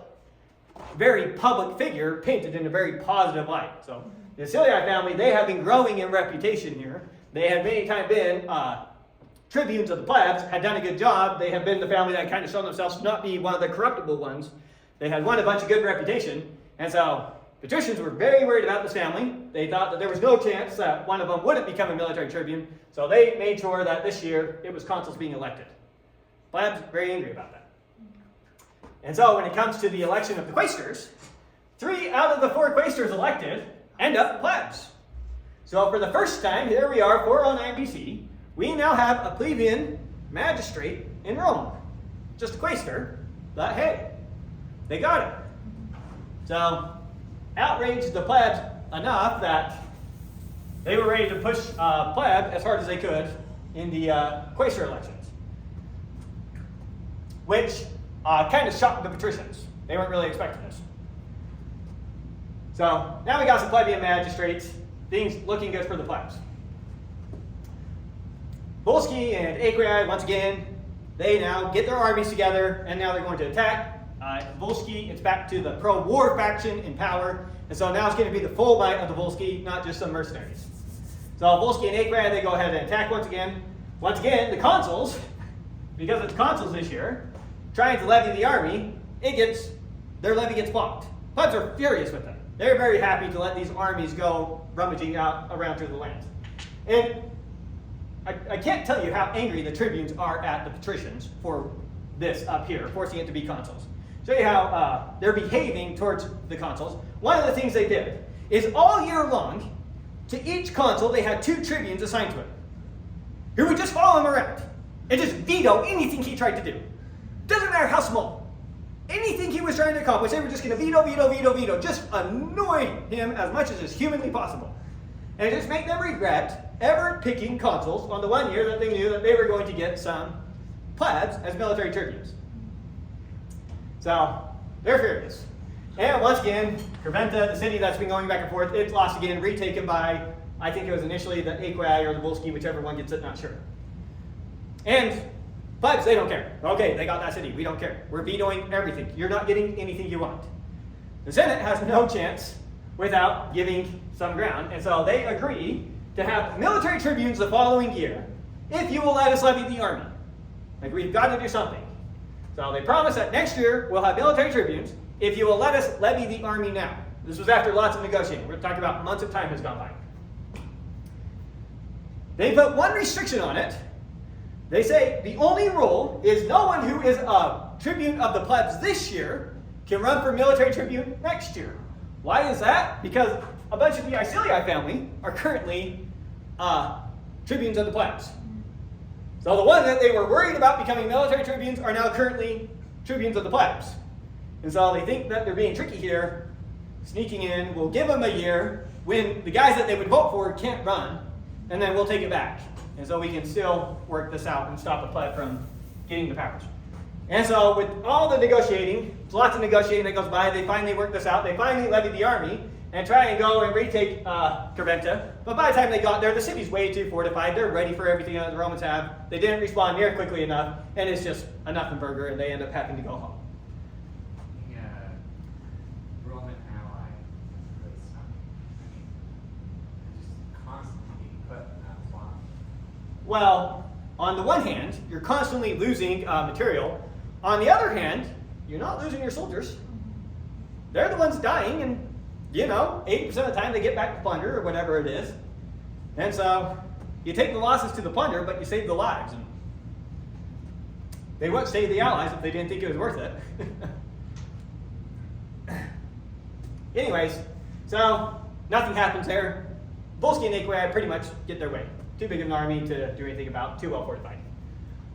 very public figure, painted in a very positive light. So the Aecilii family, they have been growing in reputation here. They had many times been tribunes of the plebs, had done a good job. They have been the family that kind of shown themselves to not be one of the corruptible ones. They had won a bunch of good reputation. And so patricians were very worried about this family. They thought that there was no chance that one of them wouldn't become a military tribune. So they made sure that this year it was consuls being elected. Plebs, very angry about that. And so when it comes to the election of the quaestors, 3 out of the 4 quaestors elected end up plebs. So for the first time, here we are, 409 BC, we now have a plebeian magistrate in Rome. Just a quaestor, but hey, they got it. So, outraged the plebs enough that they were ready to push pleb as hard as they could in the quaestor elections, which kind of shocked the patricians. They weren't really expecting this. So, now we got some plebeian magistrates. Things looking good for the plebs. Volsci and Aequi, once again, they now get their armies together, and now they're going to attack. Volsci, it's back to the pro-war faction in power, and so now it's going to be the full might of the Volsci, not just some mercenaries. So Volsci and Aequi, they go ahead and attack once again. Once again, the consuls, because it's consuls this year, trying to levy the army, their levy gets blocked. Plebs are furious with them. They're very happy to let these armies go rummaging out around through the land. And I can't tell you how angry the tribunes are at the patricians for this up here, forcing it to be consuls. Show you how they're behaving towards the consuls. One of the things they did is all year long, to each consul they had 2 tribunes assigned to him, who would just follow him around and just veto anything he tried to do. Doesn't matter how small. Anything he was trying to accomplish, they were just going to veto, just annoy him as much as is humanly possible. And just make them regret ever picking consuls on the one year that they knew that they were going to get some plebs as military tribunes. So, they're furious. And once again, Carventa, the city that's been going back and forth, it's lost again, retaken by, I think it was initially the Aequi or the Volsci, whichever one gets it, not sure. And plebs, they don't care. Okay, they got that city. We don't care. We're vetoing everything. You're not getting anything you want. The Senate has no chance without giving some ground. And so they agree to have military tribunes the following year if you will let us levy the army. Like, we've got to do something. So they promise that next year we'll have military tribunes if you will let us levy the army now. This was after lots of negotiating. We're talking about months of time has gone by. They put one restriction on it. they say the only rule is no one who is a tribune of the plebs this year can run for military tribune next year. Why is that? Because a bunch of the Icilii family are currently tribunes of the plebs. So the ones that they were worried about becoming military tribunes are now currently tribunes of the plebs. And so they think that they're being tricky here, sneaking in. We'll give them a year when the guys that they would vote for can't run, and then we'll take it back. And so we can still work this out and stop the pleb from getting the powers. And so with all the negotiating, lots of negotiating that goes by, they finally work this out. They finally levy the army and try and go and retake Carventa. But by the time they got there, the city's way too fortified. They're ready for everything that the Romans have. They didn't respond near quickly enough, and it's just a nothing burger, and they end up having to go home. The Roman ally really suck. I mean, they're just constantly being put in that spot. Well, on the one hand, you're constantly losing material. On the other hand, you're not losing your soldiers. They're the ones dying, and 80% of the time they get back to plunder or whatever it is. And so you take the losses to the plunder, but you save the lives. And they wouldn't save the allies if they didn't think it was worth it. Anyways, so nothing happens there. Volsci and Aequi pretty much get their way. Too big of an army to do anything about, too well fortified.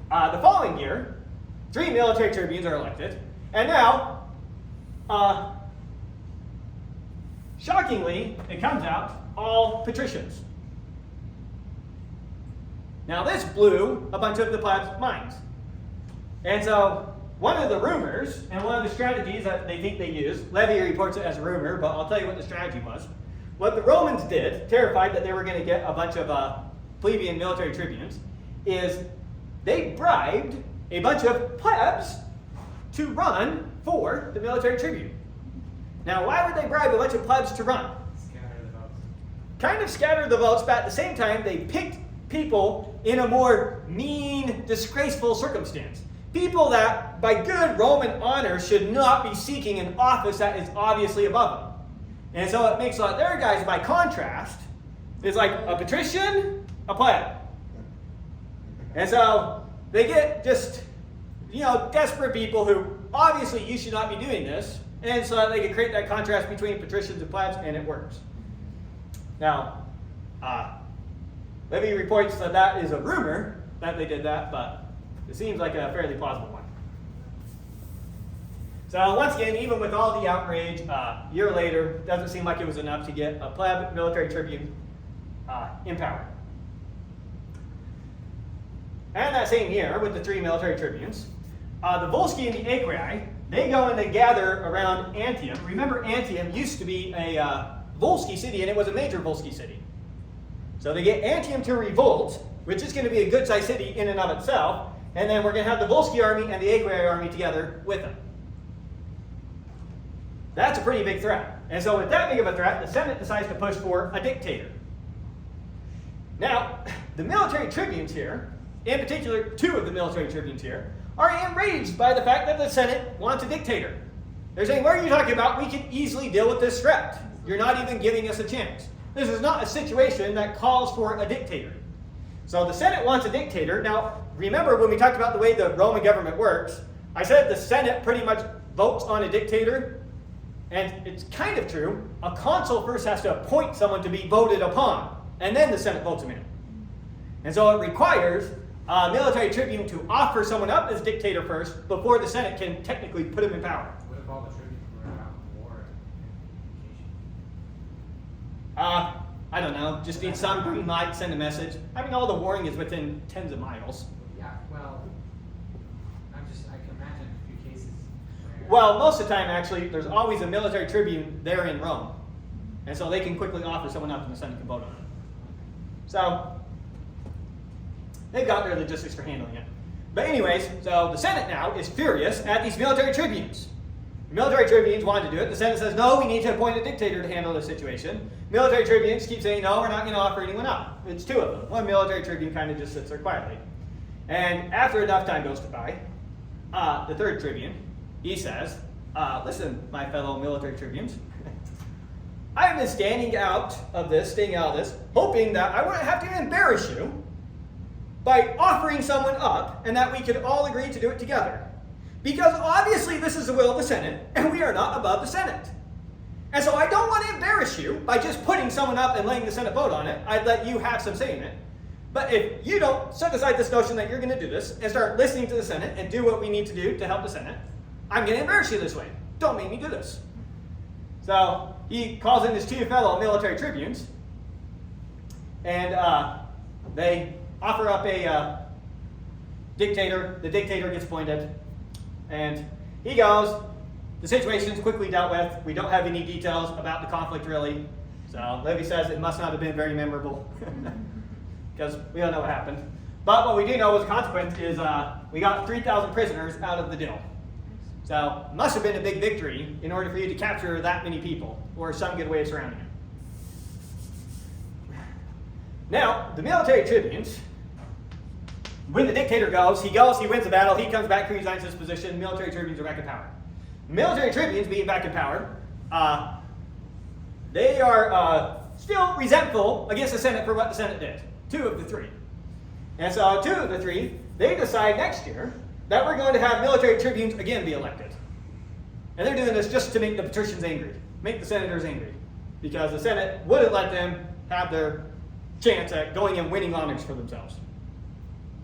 The following year, 3 military tribunes are elected, and now, shockingly, it comes out, all patricians. Now this blew a bunch of the plebs' minds. And so, one of the rumors, and one of the strategies that they think they used, Livy reports it as a rumor, but I'll tell you what the strategy was. What the Romans did, terrified that they were going to get a bunch of plebeian military tribunes, is they bribed a bunch of plebs to run for the military tribune. Now, why would they bribe a bunch of plebs to run? Scatter the votes. Kind of scatter the votes, but at the same time, they picked people in a more mean, disgraceful circumstance. People that, by good Roman honor, should not be seeking an office that is obviously above them. And so it makes a lot of their guys, by contrast, it's like a patrician, a pleb. And so they get just, desperate people who, obviously, you should not be doing this. And so they can create that contrast between patricians and plebs, and it works. Now, Livy reports that that is a rumor that they did that, but it seems like a fairly plausible one. So once again, even with all the outrage, a year later, doesn't seem like it was enough to get a pleb military tribune in power. And that same year, with the 3 military tribunes, the Volsci and the Aequi, they go and they gather around Antium. Remember, Antium used to be a Volsci city, and it was a major Volsci city. So they get Antium to revolt, which is going to be a good-sized city in and of itself, and then we're going to have the Volsci army and the Aequi army together with them. That's a pretty big threat. And so with that big of a threat, the Senate decides to push for a dictator. Now, the military tribunes here, in particular 2 of the military tribunes here, are enraged by the fact that the Senate wants a dictator. They're saying, what are you talking about? We can easily deal with this threat. You're not even giving us a chance. This is not a situation that calls for a dictator. So the Senate wants a dictator. Now, remember when we talked about the way the Roman government works, I said the Senate pretty much votes on a dictator. And it's kind of true. A consul first has to appoint someone to be voted upon, and then the Senate votes him in. And so it requires a military tribune to offer someone up as dictator first before the Senate can technically put him in power. What if all the tribunes were out in war and I don't know. Just need some green light, send a message. I mean, all the warring is within tens of miles. Yeah, well, I can imagine a few cases where... Well, most of the time, actually, there's always a military tribune there in Rome. And so they can quickly offer someone up and the Senate can vote on it. So, they've got their logistics for handling it. But anyways, so the Senate now is furious at these military tribunes. The military tribunes wanted to do it. The Senate says, no, we need to appoint a dictator to handle this situation. Military tribunes keep saying, no, we're not going to offer anyone up. It's 2 of them. One military tribune kind of just sits there quietly. And after enough time goes by, the 3rd tribune, he says, listen, my fellow military tribunes, I have been staying out of this, hoping that I wouldn't have to embarrass you by offering someone up, and that we could all agree to do it together. Because obviously this is the will of the Senate, and we are not above the Senate. And so I don't want to embarrass you by just putting someone up and letting the Senate vote on it. I'd let you have some say in it. But if you don't set aside this notion that you're going to do this and start listening to the Senate and do what we need to do to help the Senate, I'm going to embarrass you this way. Don't make me do this. So he calls in his two fellow military tribunes, and they offer up a dictator. The dictator gets appointed, and he goes, the situation's quickly dealt with. We don't have any details about the conflict really. So Livy says it must not have been very memorable because we don't know what happened. But what we do know was the consequence is we got 3,000 prisoners out of the deal. So it must have been a big victory in order for you to capture that many people, or some good way of surrounding it. Now, the military tribunes, when the dictator goes, he wins the battle, he comes back, resigns his position, military tribunes are back in power. Military tribunes being back in power, they are still resentful against the Senate for what the Senate did. 2 of the 3. And so 2 of the 3, they decide next year that we're going to have military tribunes again be elected. And they're doing this just to make the patricians angry, make the senators angry, because the Senate wouldn't let them have their chance at going and winning honors for themselves.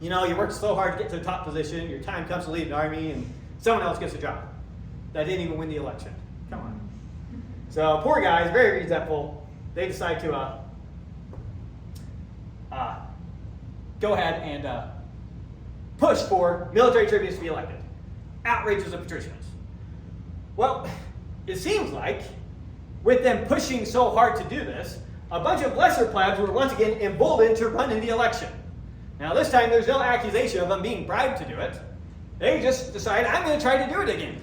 You know, you work so hard to get to the top position, your time comes to lead the army, and someone else gets the job that didn't even win the election. Come on. So poor guys, very resentful. They decide to go ahead and push for military tribunes to be elected. Outrages the patricians. Well, it seems like with them pushing so hard to do this, a bunch of lesser plebs were once again emboldened to run in the election. Now this time there's no accusation of them being bribed to do it. They just decide, I'm going to try to do it again.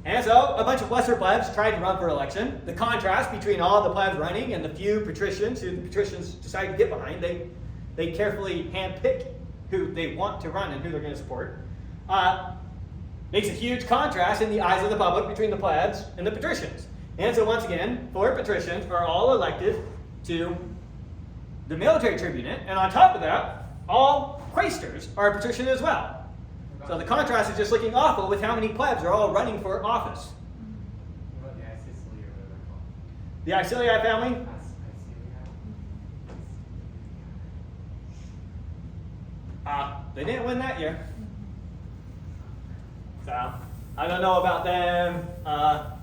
And so a bunch of lesser plebs tried to run for election. The contrast between all the plebs running and the few patricians who the patricians decide to get behind, they carefully handpick who they want to run and who they're going to support, makes a huge contrast in the eyes of the public between the plebs and the patricians. And so once again, 4 patricians are all elected to the military tribunate, and on top of that, all quaestors are a patrician as well. So the contrast is just looking awful with how many plebs are all running for office. What about the Icicli or whatever they're called? The Icilii family, they didn't win that year. So I don't know about them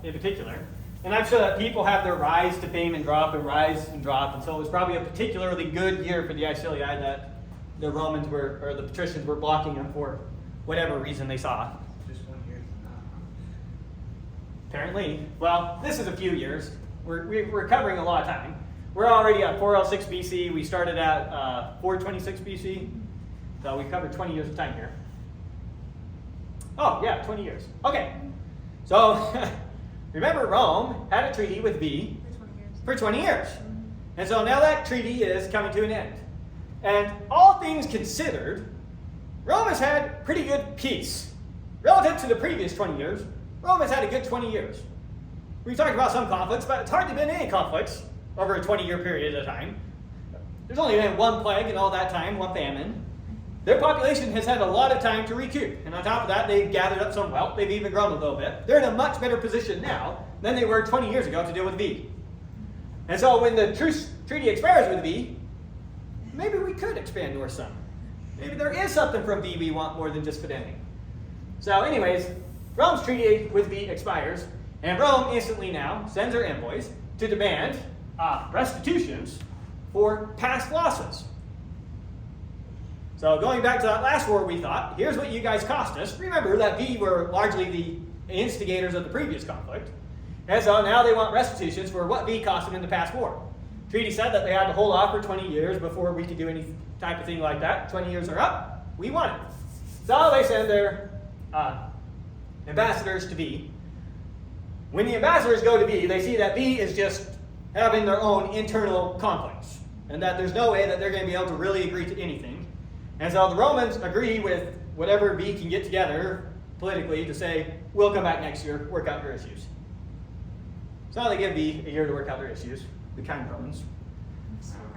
in particular. And I'm sure that people have their rise to fame and drop and rise and drop. And so it was probably a particularly good year for the Icilii that the Romans were, or the patricians were blocking them for whatever reason they saw. Just 1 year is enough. Apparently. Well, this is a few years. We're covering a lot of time. We're already at 406 BC. We started at 426 BC. So we covered 20 years of time here. Oh, yeah, 20 years. Okay. So, remember Rome had a treaty with Veii for 20 years. And so now that treaty is coming to an end. And all things considered, Rome has had pretty good peace. Relative to the previous 20 years, Rome has had a good 20 years. We talked about some conflicts, but it's hardly been any conflicts over a 20-year period of time. There's only been 1 plague in all that time, 1 famine. Their population has had a lot of time to recoup. And on top of that, they've gathered up some wealth. They've even grown a little bit. They're in a much better position now than they were 20 years ago to deal with Veii. And so when the treaty expires with Veii, maybe we could expand north some. Maybe there is something from Veii we want more than just Fidenae. So anyways, Rome's treaty with Veii expires, and Rome instantly now sends her envoys to demand restitutions for past losses. So going back to that last war we thought, here's what you guys cost us. Remember that Veii were largely the instigators of the previous conflict. And so now they want restitutions for what Veii cost them in the past war. Treaty said that they had to hold off for 20 years before we could do any type of thing like that. 20 years are up, we want it. So they send their ambassadors to Veii. When the ambassadors go to Veii, they see that Veii is just having their own internal conflicts, and that there's no way that they're going to be able to really agree to anything. And so the Romans agree with whatever Veii can get together politically to say, we'll come back next year, work out your issues. So now they give Veii a year to work out their issues, the kind Romans.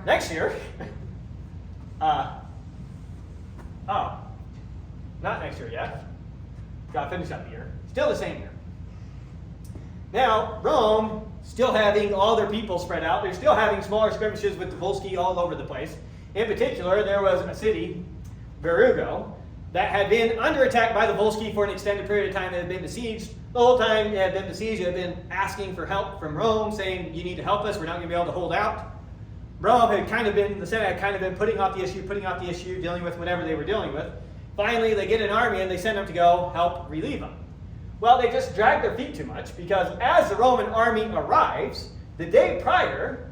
Next year, Oh, not next year yet. Got to finish up the year. Still the same year. Now, Rome, still having all their people spread out. They're still having smaller skirmishes with the Volsci all over the place. In particular, there was a city, Verugo, that had been under attack by the Volsci for an extended period of time. It had been besieged. The whole time it had been besieged, it had been asking for help from Rome, saying, you need to help us, we're not going to be able to hold out. Rome had kind of been, the Senate had kind of been putting off the issue, dealing with whatever they were dealing with. Finally, they get an army and they send them to go help relieve them. Well, they just dragged their feet too much because as the Roman army arrives, the day prior,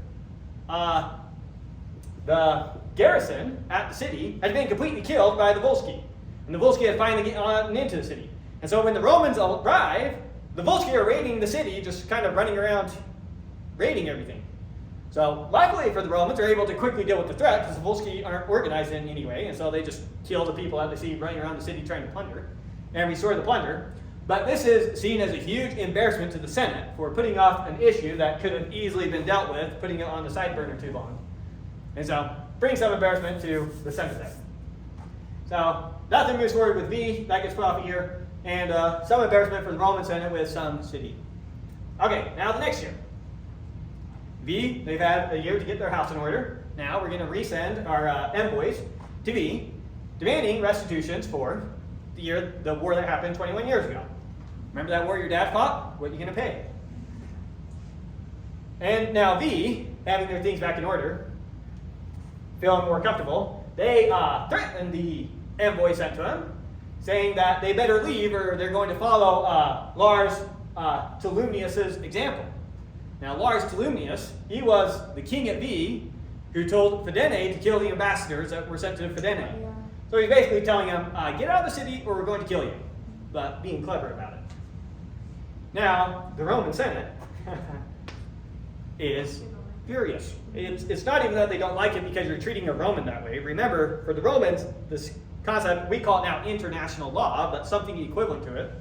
the garrison at the city had been completely killed by the Volsci. And the Volsci had finally gotten into the city. And so when the Romans arrive, the Volsci are raiding the city, just kind of running around raiding everything. So luckily for the Romans, they're able to quickly deal with the threat because the Volsci aren't organized in any way, and so they just kill the people that they see running around the city trying to plunder and restore the plunder. But this is seen as a huge embarrassment to the Senate for putting off an issue that could have easily been dealt with, putting it on the side burner too long. And so brings some embarrassment to the Senate there. So nothing moves forward with V, that gets put off a year, and some embarrassment for the Roman Senate with some city. Okay, now the next year. V, they've had a year to get their house in order. Now we're going to resend our envoys to V, demanding restitutions for the war that happened 21 years ago. Remember that war your dad fought? What are you going to pay? And now V, having their things back in order, feeling more comfortable, they threatened the envoy sent to them, saying that they better leave or they're going to follow Lars Tolumnius's example. Now, Lars Tolumnius, he was the king at Veii who told Fidenae to kill the ambassadors that were sent to Fidenae. So he's basically telling them, get out of the city or we're going to kill you, but being clever about it. Now, the Roman Senate is furious. It's not even that they don't like it because you're treating a Roman that way. Remember, for the Romans, this concept, we call it now international law, but something equivalent to it.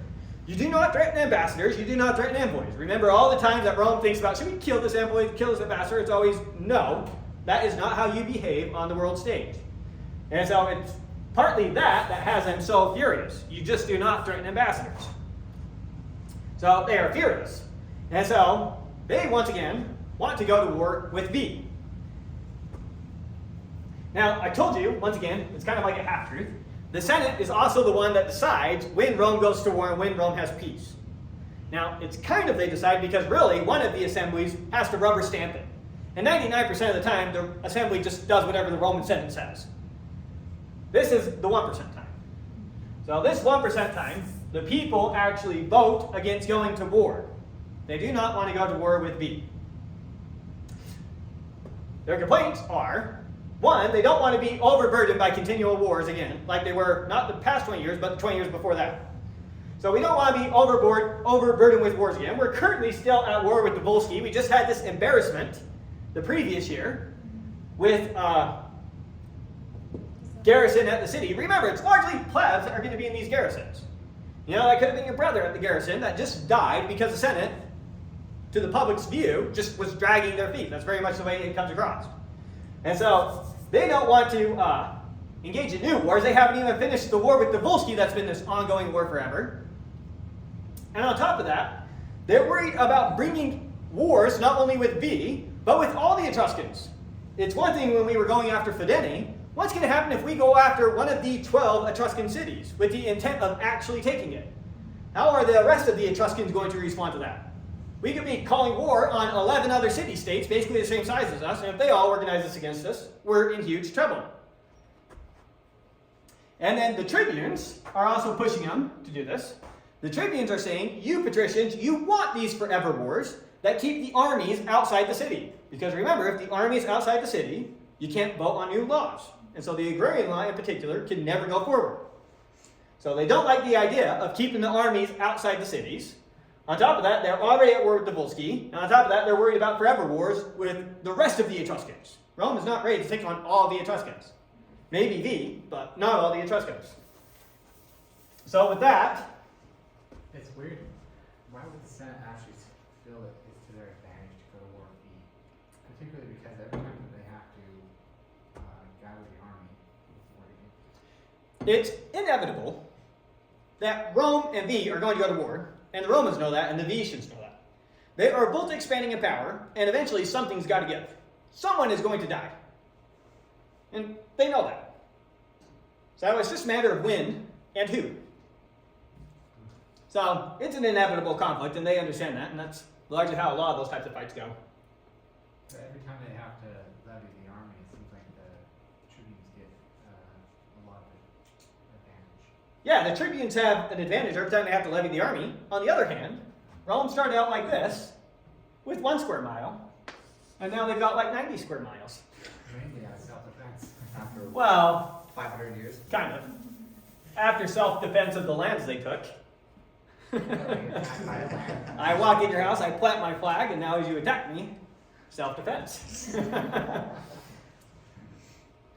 You do not threaten ambassadors, you do not threaten envoys. Remember all the times that Rome thinks about, should we kill this envoy, kill this ambassador? It's always, no, that is not how you behave on the world stage. And so it's partly that has them so furious. You just do not threaten ambassadors. So they are furious. And so they, once again, want to go to war with V. Now, I told you, once again, it's kind of like a half-truth. The Senate is also the one that decides when Rome goes to war and when Rome has peace. Now, it's kind of they decide because really one of the assemblies has to rubber stamp it. And 99% of the time, the assembly just does whatever the Roman Senate says. This is the 1% time. So this 1% time, the people actually vote against going to war. They do not want to go to war with V. Their complaints are, one, they don't want to be overburdened by continual wars again, like they were not the past 20 years, but the 20 years before that. So we don't want to be overburdened with wars again. We're currently still at war with the Volsci. We just had this embarrassment the previous year with garrison at the city. Remember, it's largely plebs that are going to be in these garrisons. You know, that could have been your brother at the garrison that just died because the Senate, to the public's view, just was dragging their feet. That's very much the way it comes across. And so they don't want to engage in new wars. They haven't even finished the war with the Volsci that's been this ongoing war forever. And on top of that, they're worried about bringing wars not only with V, but with all the Etruscans. It's one thing when we were going after Fidenae. What's going to happen if we go after one of the 12 Etruscan cities with the intent of actually taking it? How are the rest of the Etruscans going to respond to that? We could be calling war on 11 other city-states, basically the same size as us, and if they all organize this against us, we're in huge trouble. And then the tribunes are also pushing them to do this. The tribunes are saying, you patricians, you want these forever wars that keep the armies outside the city. Because remember, if the army is outside the city, you can't vote on new laws. And so the Agrarian law in particular can never go forward. So they don't like the idea of keeping the armies outside the cities. On top of that, they're already at war with the Volsci. And on top of that, they're worried about forever wars with the rest of the Etruscans. Rome is not ready to take on all the Etruscans. Maybe V, but not all the Etruscans. So with that, It's weird. Why would the Senate actually feel that it's to their advantage to go to war with V? Particularly because every time that they have to gather the army before it's inevitable that Rome and Veii are going to go to war, and the Romans know that, and the Venetians know that. They are both expanding in power, and eventually something's got to give. Someone is going to die. And they know that. So it's just a matter of when and who. So it's an inevitable conflict, and they understand that, and that's largely how a lot of those types of fights go. So every time they have to levy the army, it seems like the tribunes get a lot of advantage. Yeah, the tribunes have an advantage every time they have to levy the army. On the other hand, Rome started out like this, with 1 square mile, and now they've got like 90 square miles. Mainly out of self-defense. After Well, 500 years. kind of. After self-defense of the lands they took. I walk in your house, I plant my flag, and now as you attack me, self-defense.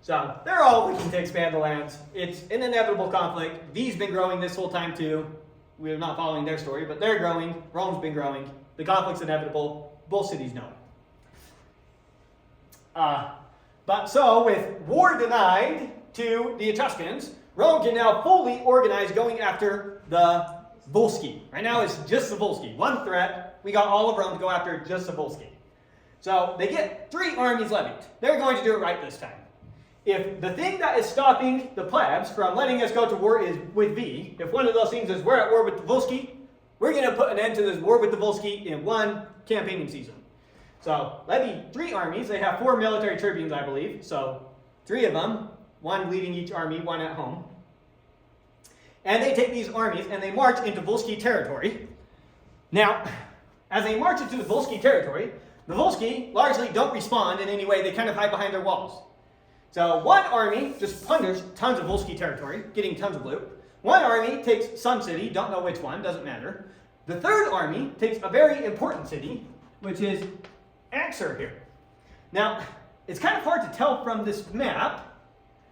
So they're all looking to expand the lands. It's an inevitable conflict. V's been growing this whole time too. We're not following their story, but they're growing. Rome's been growing. The conflict's inevitable. Both cities know it. But so with war denied to the Etruscans, Rome can now fully organize going after the Volsci. Right now it's just the Volsci. One threat. We got all of Rome to go after just the Volsci. So they get 3 armies levied. They're going to do it right this time. If the thing that is stopping the plebs from letting us go to war is with V, if one of those things is we're at war with the Volsci, we're going to put an end to this war with the Volsci in 1 campaigning season. So levy 3 armies. They have 4 military tribunes, I believe. So 3 of them, 1 leading each army, 1 at home. And they take these armies and they march into Volsci territory. Now, as they march into the Volsci territory, the Volsci largely don't respond in any way. They kind of hide behind their walls. So 1 army just plunders tons of Volsci territory, getting tons of loot. 1 army takes some city, don't know which one, doesn't matter. The 3rd army takes a very important city, which is Anxur here. Now, it's kind of hard to tell from this map.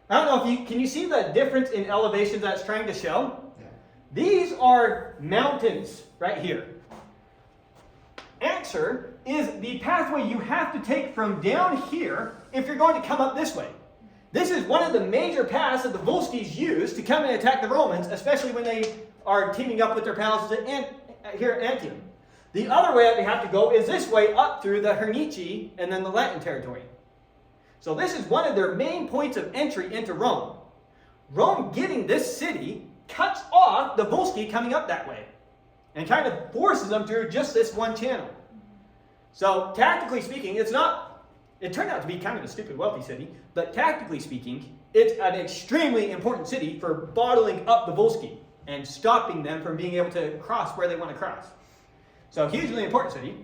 I don't know if you, can you see the difference in elevation that's trying to show? Yeah. These are mountains right here. Anxur is the pathway you have to take from down here if you're going to come up this way. This is one of the major paths that the Volscis use to come and attack the Romans, especially when they are teaming up with their pals here at Antium. The other way that they have to go is this way up through the Hernici and then the Latin territory. So this is one of their main points of entry into Rome. Rome getting this city cuts off the Volsci coming up that way and kind of forces them through just this one channel. So tactically speaking, it turned out to be kind of a stupid wealthy city, but tactically speaking, it's an extremely important city for bottling up the Volsci and stopping them from being able to cross where they want to cross. So hugely important city.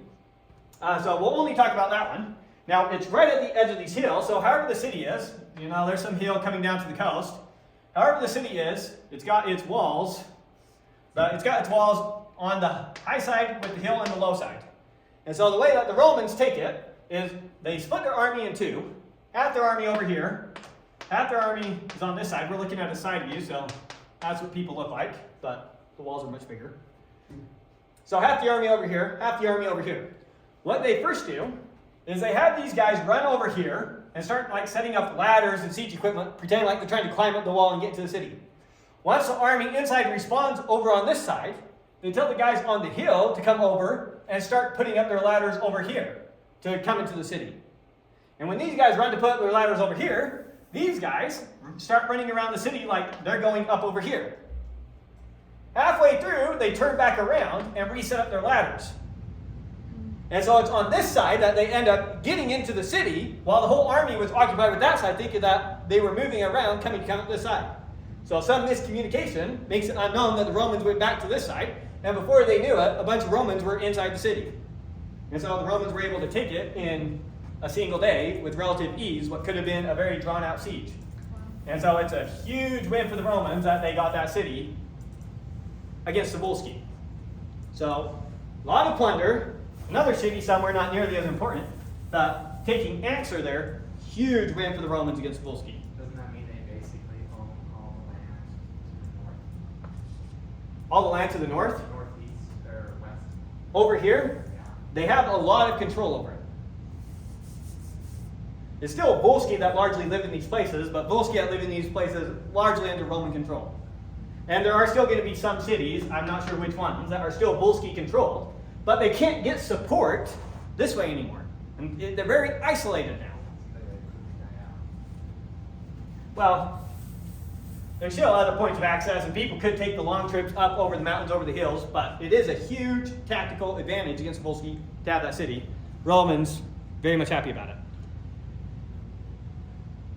So we'll only talk about that one. Now it's right at the edge of these hills, so however the city is, there's some hill coming down to the coast. However the city is, it's got its walls, but it's got its walls on the high side with the hill and the low side. And so the way that the Romans take it is they split their army in 2. Half their army over here, half their army is on this side. We're looking at a side view, so that's what people look like, but the walls are much bigger. So half the army over here, half the army over here. What they first do is they have these guys run over here and start setting up ladders and siege equipment, pretending like they're trying to climb up the wall and get to the city. Once the army inside responds over on this side, they tell the guys on the hill to come over and start putting up their ladders over here to come into the city. And when these guys run to put up their ladders over here, these guys start running around the city like they're going up over here. Halfway through, they turn back around and reset up their ladders. And so it's on this side that they end up getting into the city while the whole army was occupied with that side, thinking that they were moving around, coming up this side. So some miscommunication makes it unknown that the Romans went back to this side, and before they knew it, a bunch of Romans were inside the city. And so the Romans were able to take it in a single day with relative ease, what could have been a very drawn-out siege. And so it's a huge win for the Romans that they got that city against the Volsci. So a lot of plunder. Another city somewhere not nearly as important, but taking Anxur there, huge win for the Romans against the Volsci. Doesn't that mean they basically own all the land to the north? All the land to the north? Northeast or west? Over here, Yeah. they have a lot of control over it. It's still Volsci that largely live in these places, but Volsci that live in these places largely under Roman control. And there are still going to be some cities, I'm not sure which ones, that are still Volsci controlled, but they can't get support this way anymore. And they're very isolated now. Well, there's still other points of access, and people could take the long trips up over the mountains, over the hills, but it is a huge tactical advantage against Volsci to have that city. Romans, very much happy about it.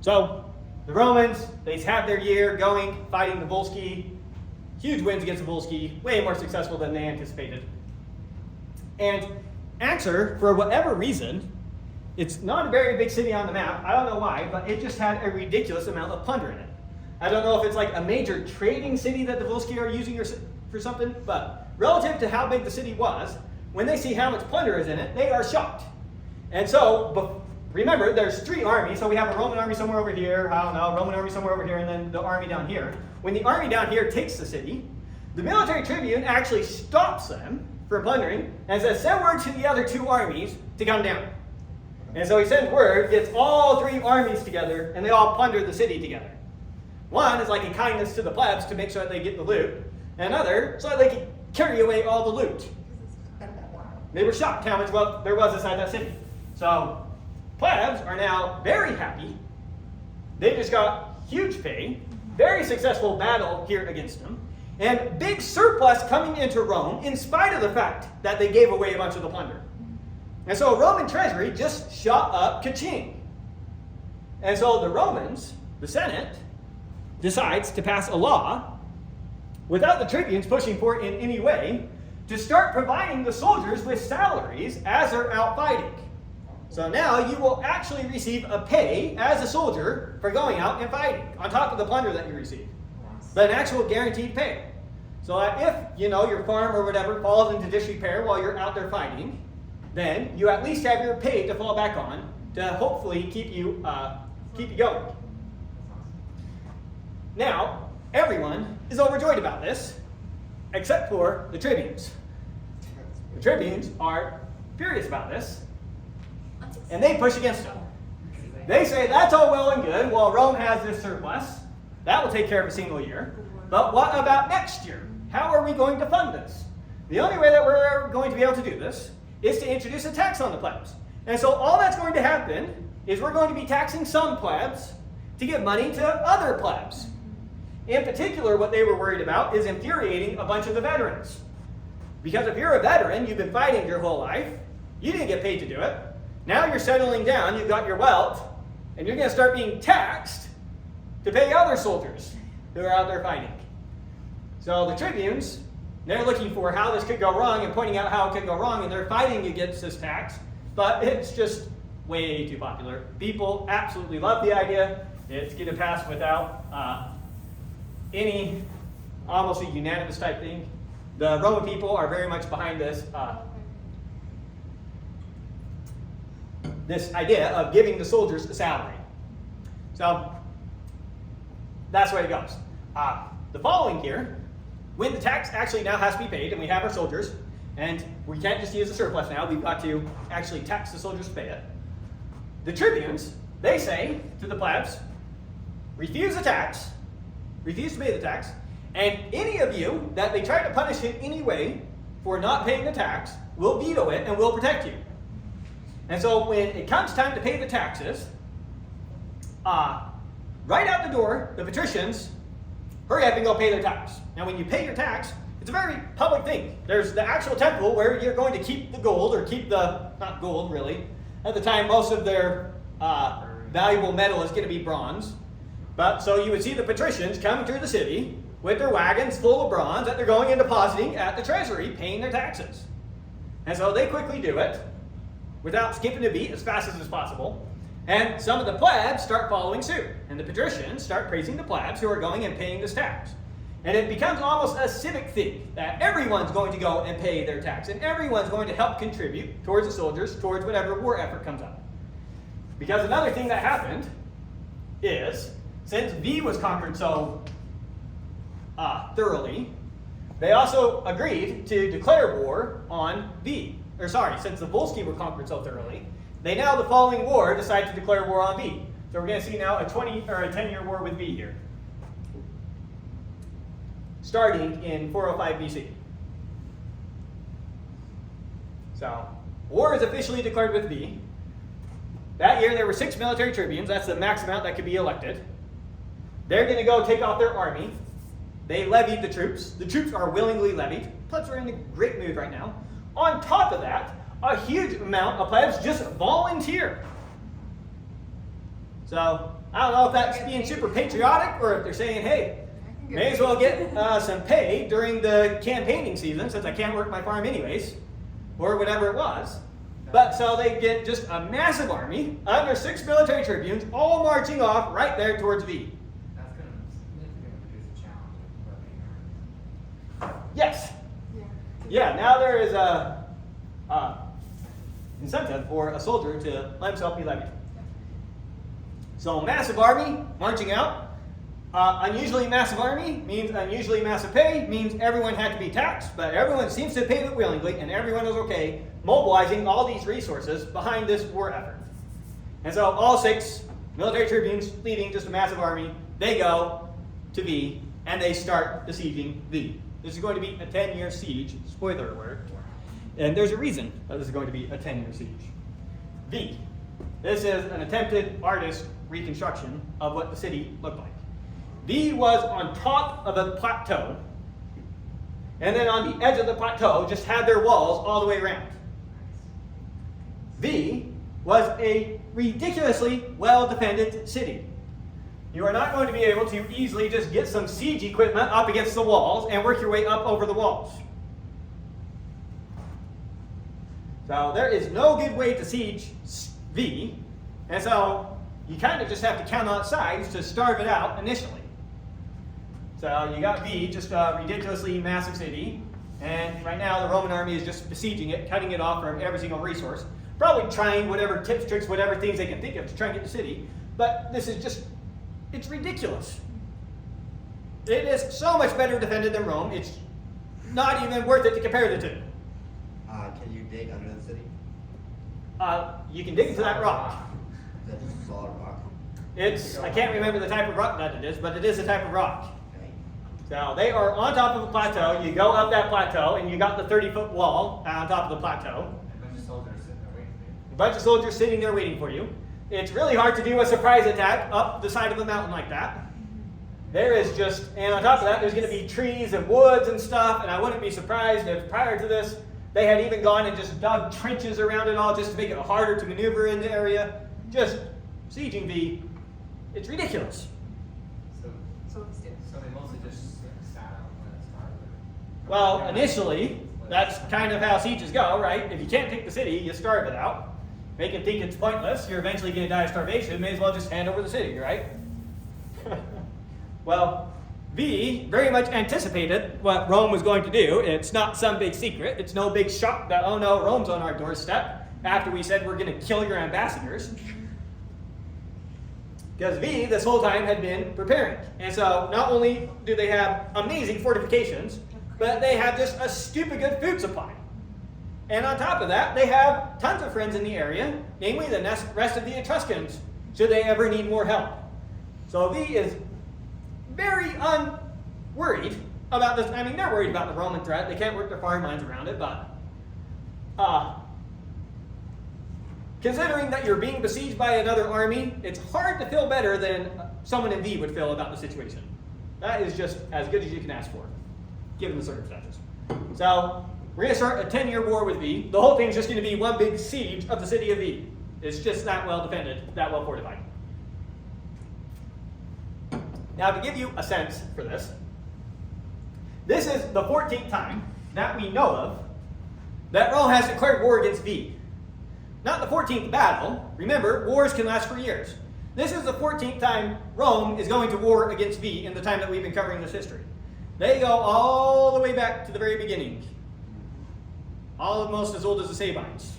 So, the Romans, they have their year going, fighting the Volsci. Huge wins against the Volsci, way more successful than they anticipated. And Anxur, for whatever reason, it's not a very big city on the map. I don't know why, but it just had a ridiculous amount of plunder in it. I don't know if it's like a major trading city that the Volsci are using for something, but relative to how big the city was, when they see how much plunder is in it, they are shocked. And so, remember, there's 3 armies, so we have a Roman army somewhere over here, I don't know, Roman army somewhere over here, and then the army down here. When the army down here takes the city, the military tribune actually stops them from plundering and says, send word to the other 2 armies to come down. And so he sends word, gets all 3 armies together, and they all plunder the city together. One is like a kindness to the plebs to make sure that they get the loot, and another so that they can carry away all the loot. They were shocked how much wealth there was inside that city. So, plebs are now very happy. They just got huge pay, very successful battle here against them, and big surplus coming into Rome in spite of the fact that they gave away a bunch of the plunder. And so Roman treasury just shot up ka-ching. And so the Romans, the Senate, decides to pass a law, without the tribunes pushing for it in any way, to start providing the soldiers with salaries as they're out fighting. So now you will actually receive a pay as a soldier for going out and fighting, on top of the plunder that you receive. But an actual guaranteed pay. So that if, your farm or whatever falls into disrepair while you're out there fighting, then you at least have your pay to fall back on to hopefully keep you going. Now, everyone is overjoyed about this, except for the tribunes. The tribunes are furious about this, and they push against them. They say that's all well and good, while Rome has this surplus. That will take care of a single year. But what about next year? How are we going to fund this? The only way that we're going to be able to do this is to introduce a tax on the plebs. And so all that's going to happen is we're going to be taxing some plebs to give money to other plebs. In particular, what they were worried about is infuriating a bunch of the veterans. Because if you're a veteran, you've been fighting your whole life, you didn't get paid to do it. Now you're settling down, you've got your wealth, and you're going to start being taxed to pay other soldiers who are out there fighting. So the tribunes, they're looking for how this could go wrong and pointing out how it could go wrong, and they're fighting against this tax, but it's just way too popular. People absolutely love the idea. It's going to pass without any almost a unanimous type thing. The Roman people are very much behind this this idea of giving the soldiers a salary. So that's the way it goes. The following year, when the tax actually now has to be paid, and we have our soldiers, and we can't just use the surplus now, we've got to actually tax the soldiers to pay it. The tribunes, they say to the plebs, refuse the tax, refuse to pay the tax, and any of you that they try to punish in any way for not paying the tax will veto it and will protect you. And so when it comes time to pay the taxes, right out the door, the patricians hurry up and go pay their tax. Now when you pay your tax, it's a very public thing. There's the actual temple where you're going to keep the gold, or keep the, not gold really. At the time, most of their valuable metal is going to be bronze. But so you would see the patricians come through the city with their wagons full of bronze that they're going and depositing at the treasury, paying their taxes. And so they quickly do it without skipping a beat, as fast as possible. And some of the plebs start following suit. And the patricians start praising the plebs who are going and paying this tax. And it becomes almost a civic thing that everyone's going to go and pay their tax. And everyone's going to help contribute towards the soldiers, towards whatever war effort comes up. Because another thing that happened is, since Veii was conquered so thoroughly, they also agreed to declare war on Veii. Since the Volsci were conquered so thoroughly, they now, the following war, decide to declare war on V. So we're going to see now a 10-year war with V here, starting in 405 BC. So, war is officially declared with V. That year there were 6 military tribunes. That's the max amount that could be elected. They're going to go take off their army. They levied the troops. The troops are willingly levied. Plebs are in a great mood right now. On top of that, a huge amount of plebs just volunteer. So, I don't know if that's being super patriotic or if they're saying, hey, may as well get some pay during the campaigning season since I can't work my farm anyways, or whatever it was. But so they get just a massive army under 6 military tribunes all marching off right there towards V. That's going to significantly reduce the challenge of plebeian armies. Yes. Yeah. Yeah, now there is a incentive for a soldier to let himself be levied. So massive army marching out. Unusually massive army means unusually massive pay, means everyone had to be taxed, but everyone seems to pay it willingly, and everyone is okay mobilizing all these resources behind this war effort. And so all 6 military tribunes leading just a massive army, they go to V, and they start besieging V. This is going to be a 10-year siege, spoiler alert, and there's a reason that this is going to be a 10-year siege. V. This is an attempted artist reconstruction of what the city looked like. V was on top of a plateau, and then on the edge of the plateau just had their walls all the way around. V was a ridiculously well-defended city. You are not going to be able to easily just get some siege equipment up against the walls and work your way up over the walls. So there is no good way to siege V, and so you kind of just have to count on sides to starve it out initially. So you got V, just a ridiculously massive city, and right now the Roman army is just besieging it, cutting it off from every single resource, probably trying whatever tips, tricks, whatever things they can think of to try and get the city, but this is just, it's ridiculous. It is so much better defended than Rome, it's not even worth it to compare the two. Can you dig under the city? You can dig into that rock. Is that just solid rock? It's, I can't remember the type of rock that it is, but it is a type of rock. Okay. So they are on top of a plateau. You go up that plateau, and you got the 30-foot wall on top of the plateau. A bunch of soldiers sitting there waiting for you. A bunch of soldiers sitting there waiting for you. It's really hard to do a surprise attack up the side of a mountain like that. There is just, and on top of that, there's going to be trees and woods and stuff, and I wouldn't be surprised if prior to this, they had even gone and just dug trenches around it all just to make it harder to maneuver in the area. Just sieging V, it's ridiculous. So let's do it. So they mostly just sat out and let it starve? Well, initially, that's kind of how sieges go, right? If you can't take the city, you starve it out. Make it think it's pointless, you're eventually going to die of starvation, may as well just hand over the city, right? Well, V very much anticipated what Rome was going to do. It's not some big secret. It's no big shock that, oh no, Rome's on our doorstep after we said we're going to kill your ambassadors. Because V, this whole time, had been preparing. And so, not only do they have amazing fortifications, but they have just a stupid good food supply. And on top of that, they have tons of friends in the area, namely the rest of the Etruscans, should they ever need more help. So V is very unworried about this. I mean, they're worried about the Roman threat. They can't work their farmlands around it, but considering that you're being besieged by another army, it's hard to feel better than someone in V would feel about the situation. That is just as good as you can ask for, given the circumstances. So, we're going to start a 10-year war with V. The whole thing's just going to be one big siege of the city of V. It's just that well defended, that well fortified. Now, to give you a sense for this, this is the 14th time that we know of that Rome has declared war against V. Not the 14th battle. Remember, wars can last for years. This is the 14th time Rome is going to war against V in the time that we've been covering this history. They go all the way back to the very beginning. Almost as old as the Sabines.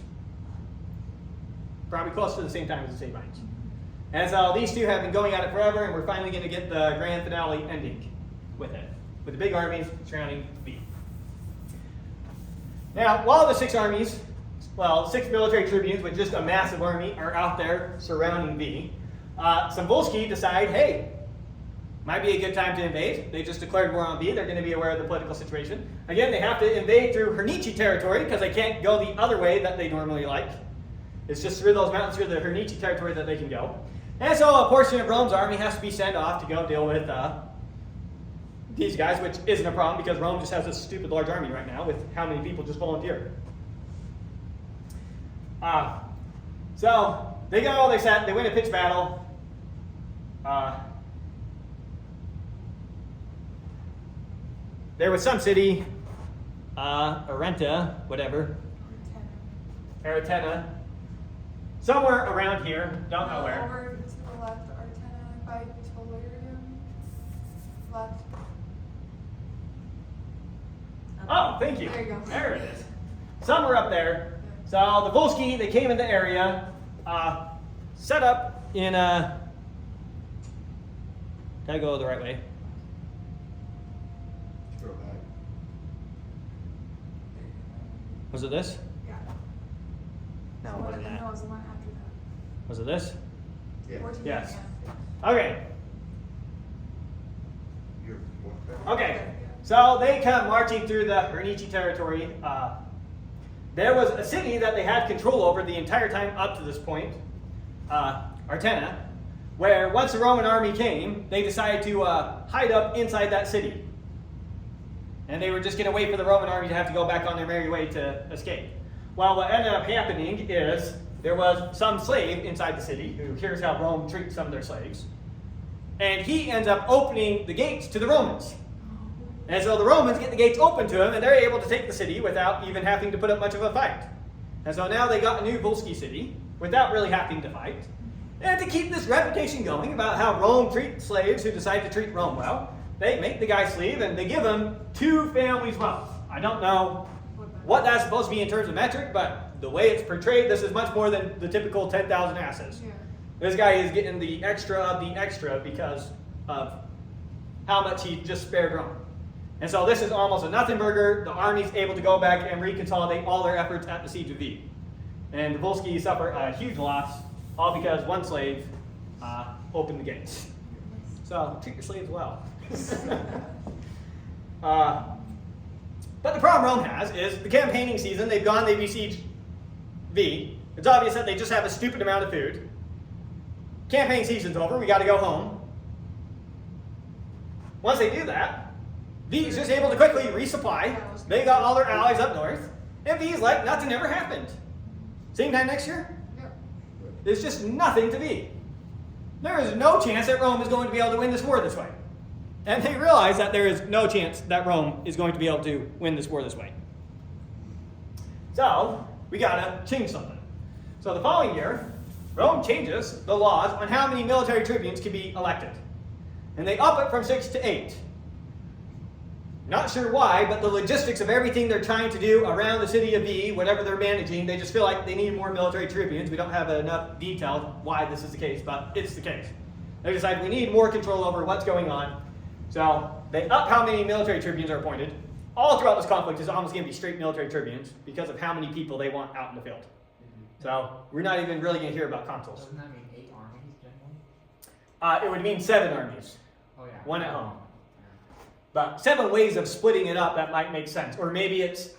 Probably close to the same time as the Sabines. And so these two have been going at it forever, and we're finally going to get the grand finale ending with it, with the big armies surrounding V. Now, while the 6 armies well, 6 military tribunes with just a massive army are out there surrounding Veii. Some Volsci decide, hey, might be a good time to invade. They just declared war on Veii. They're going to be aware of the political situation. Again, they have to invade through Hernici territory because they can't go the other way that they normally like. It's just through those mountains, through the Hernici territory that they can go. And so a portion of Rome's army has to be sent off to go deal with these guys, which isn't a problem because Rome just has this stupid large army right now with how many people just volunteer. So they go, they win a pitched battle. There was some city, Arenta, whatever, Aretena, somewhere around here, don't know where. Over to the left, Artena by Tolerium. Left. Oh, thank you. There you go. There it is. Somewhere up there. So the Volsci, they came in the area, set up in a. Gotta go the right way. Scroll back. Was it this? Yeah. No, it So wasn't that. No, it was the one after that. Was it this? Yeah. 14, Yes. yeah. Okay. You're what? Okay. So they come marching through the Hernici territory. There was a city that they had control over the entire time up to this point, Artena, where once the Roman army came, they decided to hide up inside that city. And they were just going to wait for the Roman army to have to go back on their merry way to escape. Well, what ended up happening is there was some slave inside the city who hears how Rome treats some of their slaves. And he ends up opening the gates to the Romans. And so the Romans get the gates open to them, and they're able to take the city without even having to put up much of a fight. And so now they got a new Volsci city without really having to fight. And to keep this reputation going about how Rome treats slaves who decide to treat Rome well, they make the guy slave and they give him 2 families' wealth. I don't know what that's supposed to be in terms of metric, but the way it's portrayed, this is much more than the typical 10,000 asses. Yeah. This guy is getting the extra of the extra because of how much he just spared Rome. And so this is almost a nothing burger. The army's able to go back and reconsolidate all their efforts at the siege of Veii. And the Volsci suffer a huge loss, all because one slave opened the gates. So treat your slaves well. But the problem Rome has is the campaigning season. They've gone, they besieged Veii. It's obvious that they just have a stupid amount of food. Campaign season's over. We got to go home. Once they do that, Veii's just able to quickly resupply. They got all their allies up north. And Veii's like, nothing ever happened. Same time next year? Yep. There's just nothing to Veii. There is no chance that Rome is going to be able to win this war this way. And they realize that there is no chance that Rome is going to be able to win this war this way. So, we gotta change something. So the following year, Rome changes the laws on how many military tribunes can be elected. And they up it from 6 to 8. Not sure why, but the logistics of everything they're trying to do around the city of Veii, whatever they're managing, they just feel like they need more military tribunes. We don't have enough detail why this is the case, but it's the case. They decide we need more control over what's going on. So they up how many military tribunes are appointed. All throughout this conflict is almost going to be straight military tribunes because of how many people they want out in the field. So we're not even really going to hear about consuls. Doesn't that mean 8 armies generally? It would mean 7 armies, Oh yeah. 1 at home. But 7 ways of splitting it up that might make sense. Or maybe it's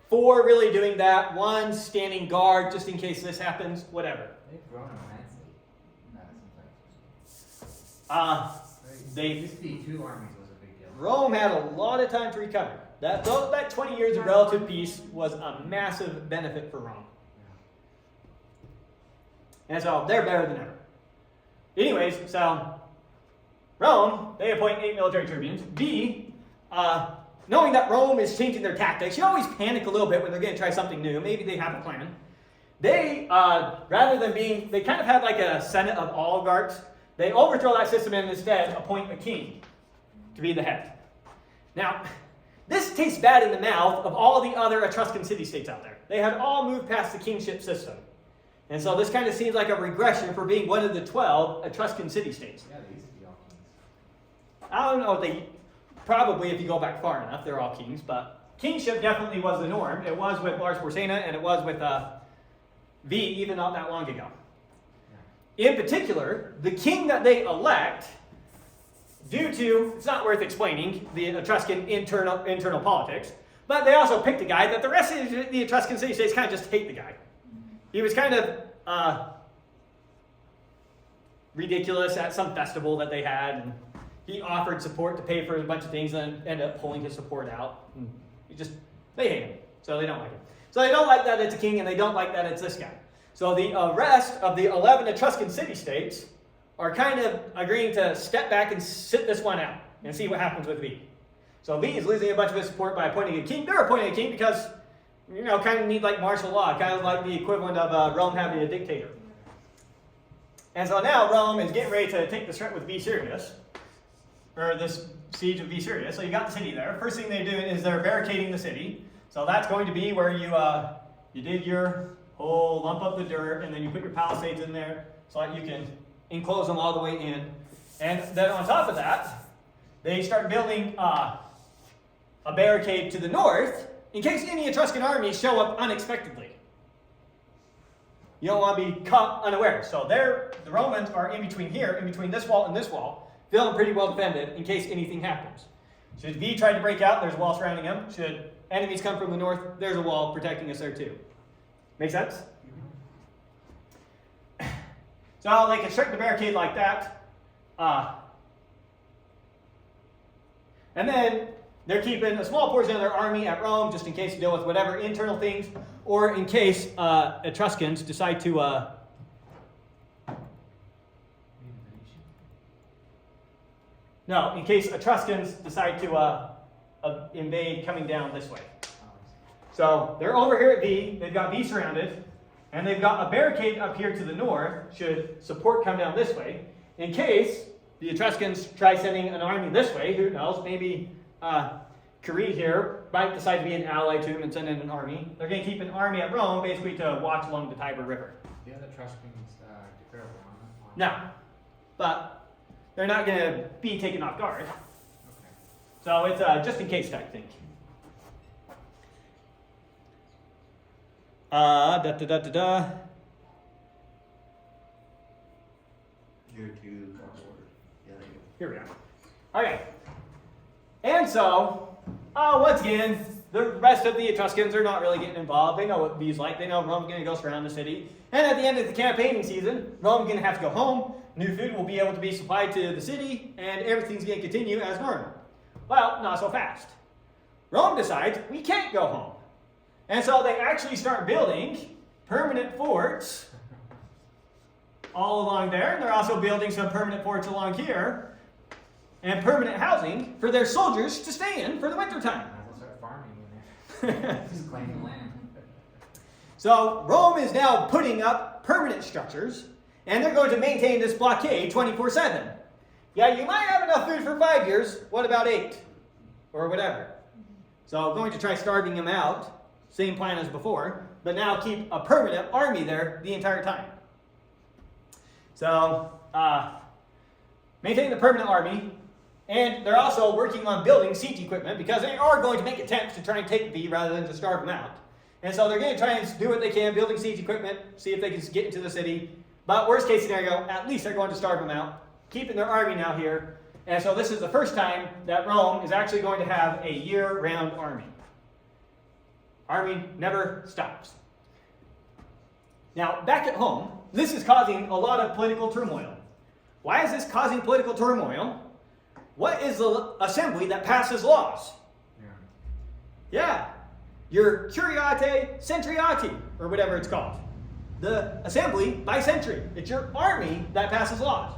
4 really doing that, 1 standing guard just in case this happens, whatever. They've grown immensely. That seems like. They Used to be 2 armies was a big deal. Rome had a lot of time to recover. That 20 years of relative peace was a massive benefit for Rome. And so they're better than ever. Anyways, so Rome, they appoint 8 military tribunes. Veii, knowing that Rome is changing their tactics, you always panic a little bit when they're going to try something new. Maybe they have a plan. They, rather than being, they kind of had like a senate of oligarchs. They overthrow that system and instead appoint a king to be the head. Now, this tastes bad in the mouth of all the other Etruscan city-states out there. They had all moved past the kingship system. And so this kind of seems like a regression for being one of the 12 Etruscan city-states. Yeah, they used to be all kings. I don't know if they, probably if you go back far enough, they're all kings, but kingship definitely was the norm. It was with Lars Porsena and it was with V even not that long ago. In particular, the king that they elect, due to, it's not worth explaining, the Etruscan internal politics, but they also picked a guy that the rest of the Etruscan city-states kind of just hate the guy. He was kind of ridiculous at some festival that they had, and he offered support to pay for a bunch of things and ended up pulling his support out. And they hate him, so they don't like him. So they don't like that it's a king, and they don't like that it's this guy. So the rest of the 11 Etruscan city-states are kind of agreeing to step back and sit this one out and see what happens with V. So V is losing a bunch of his support by appointing a king. They're appointing a king because, kind of need like martial law, kind of like the equivalent of Rome having a dictator. And so now Rome is getting ready to take this threat with V serious, or this siege of V serious. So you got the city there. First thing they do is they're barricading the city. So that's going to be where you did your whole lump up the dirt, and then you put your palisades in there so that you can enclose them all the way in. And then on top of that, they start building a barricade to the north in case any Etruscan armies show up unexpectedly. You don't want to be caught unaware. So the Romans are in between here, in between this wall and this wall, feeling pretty well defended in case anything happens. Should V try to break out, there's a wall surrounding him. Should enemies come from the north, there's a wall protecting us there too. Make sense? So they construct the barricade like that. And then they're keeping a small portion of their army at Rome just in case to deal with whatever internal things, or in case Etruscans decide to in case Etruscans decide to invade coming down this way. So they're over here at V, they've got V surrounded, and they've got a barricade up here to the north should support come down this way. In case the Etruscans try sending an army this way, who knows, maybe Cumae here might decide to be an ally to him and send in an army. They're going to keep an army at Rome basically to watch along the Tiber River. The other Etruscans declare war on No, but they're not going to be taken off guard. Okay. So it's a just in case type thing. Year 2 order. Yeah, there you go. Here we are. Okay. And so, once again, the rest of the Etruscans are not really getting involved. They know what V's like. They know Rome's going to go surround the city. And at the end of the campaigning season, Rome's going to have to go home. New food will be able to be supplied to the city, and everything's going to continue as normal. Well, not so fast. Rome decides we can't go home. And so they actually start building permanent forts all along there. And they're also building some permanent forts along here and permanent housing for their soldiers to stay in for the wintertime. We'll start farming in there. Just claim the land. So Rome is now putting up permanent structures, and they're going to maintain this blockade 24/7. Yeah, you might have enough food for 5 years. What about 8? Or whatever. So going to try starving them out. Same plan as before, but now keep a permanent army there the entire time. So, maintain the permanent army, and they're also working on building siege equipment because they are going to make attempts to try and take V rather than to starve them out. And so they're going to try and do what they can, building siege equipment, see if they can get into the city. But worst case scenario, at least they're going to starve them out, keeping their army now here. And so this is the first time that Rome is actually going to have a year-round army. Army never stops. Now, back at home, this is causing a lot of political turmoil. Why is this causing political turmoil? What is the assembly that passes laws? Yeah, your curiate centriati, or whatever it's called. The assembly by century. It's your army that passes laws.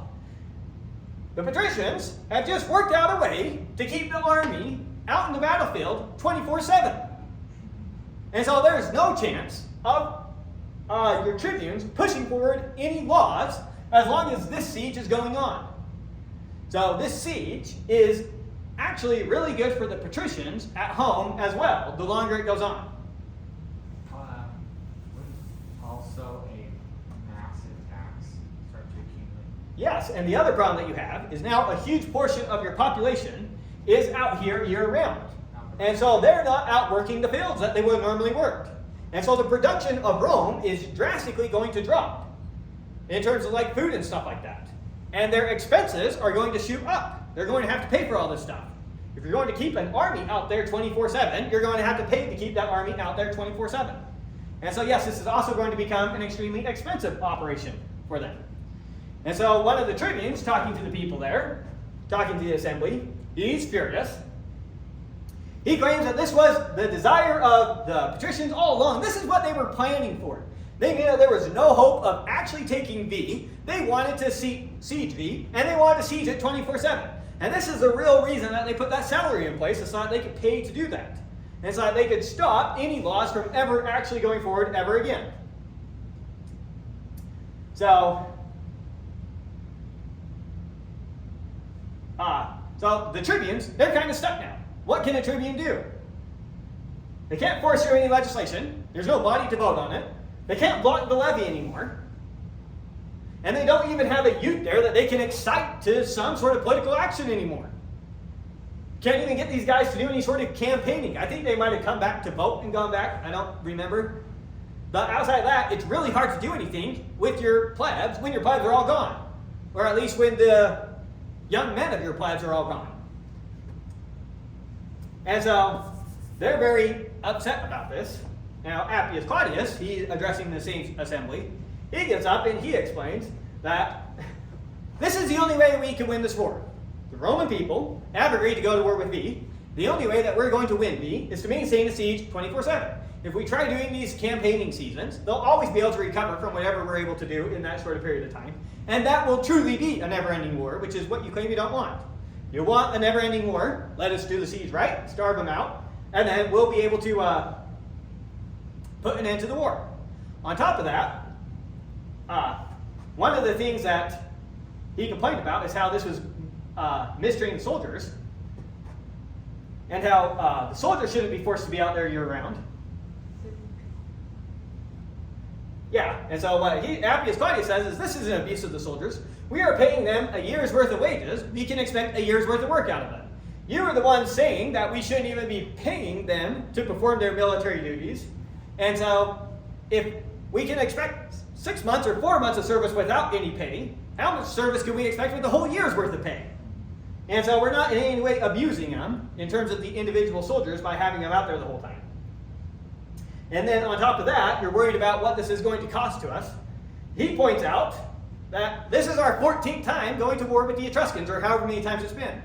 The patricians have just worked out a way to keep the army out in the battlefield 24/7. And so there's no chance of your tribunes pushing forward any laws as long as this siege is going on. So this siege is actually really good for the patricians at home as well, the longer it goes on. Wouldn't also a massive tax start to accumulate? Yes, and the other problem that you have is now a huge portion of your population is out here year-round. And so they're not out working the fields that they would normally work. And so the production of Rome is drastically going to drop in terms of like food and stuff like that. And their expenses are going to shoot up. They're going to have to pay for all this stuff. If you're going to keep an army out there 24/7, you're going to have to pay to keep that army out there 24/7. And so yes, this is also going to become an extremely expensive operation for them. And so one of the tribunes talking to the people there, talking to the assembly, he's furious. He claims that this was the desire of the patricians all along. This is what they were planning for. They knew that there was no hope of actually taking Veii. They wanted to siege Veii, and they wanted to siege it 24/7. And this is the real reason that they put that salary in place, so that they could pay to do that. And so that they could stop any laws from ever actually going forward ever again. So the tribunes, they're kind of stuck now. What can a tribune do? They can't force through any legislation. There's no body to vote on it. They can't block the levy anymore. And they don't even have a youth there that they can excite to some sort of political action anymore. Can't even get these guys to do any sort of campaigning. I think they might have come back to vote and gone back. I don't remember. But outside of that, it's really hard to do anything with your plebs when your plebs are all gone. Or at least when the young men of your plebs are all gone. And so they're very upset about this. Now, Appius Claudius, he's addressing the same assembly. He gets up and he explains that this is the only way we can win this war. The Roman people have agreed to go to war with Veii. The only way that we're going to win Veii is to maintain a siege 24/7. If we try doing these campaigning seasons, they'll always be able to recover from whatever we're able to do in that short period of time. And that will truly be a never-ending war, which is what you claim you don't want. You want a never-ending war, let us do the siege right, starve them out, and then we'll be able to put an end to the war. On top of that, one of the things that he complained about is how this was mistreating soldiers, and how the soldiers shouldn't be forced to be out there year-round. Yeah, and so what Appius Claudius says is this is an abuse of the soldiers. We are paying them a year's worth of wages. We can expect a year's worth of work out of them. You are the ones saying that we shouldn't even be paying them to perform their military duties. And so if we can expect 6 months or 4 months of service without any pay, how much service can we expect with a whole year's worth of pay? And so we're not in any way abusing them in terms of the individual soldiers by having them out there the whole time. And then on top of that, you're worried about what this is going to cost to us. He points out that this is our 14th time going to war with the Etruscans, or however many times it's been.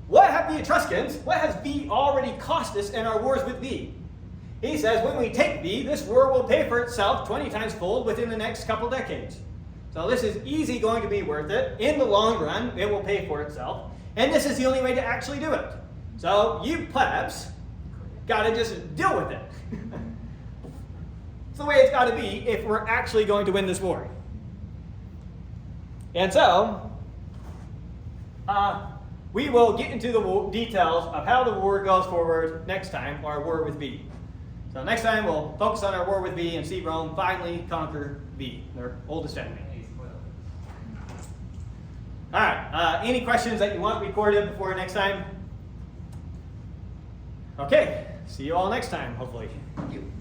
What have the Etruscans, what has Veii already cost us in our wars with Veii? He says when we take Veii, this war will pay for itself 20 times fold within the next couple decades. So this is easy going to be worth it. In the long run, it will pay for itself. And this is the only way to actually do it. So you plebs got to just deal with it. It's the way it's got to be if we're actually going to win this war. And so, we will get into the details of how the war goes forward next time, our war with Veii. So next time we'll focus on our war with Veii and see Rome finally conquer Veii, their oldest enemy. All right, any questions that you want recorded before next time? Okay, see you all next time, hopefully. Thank you.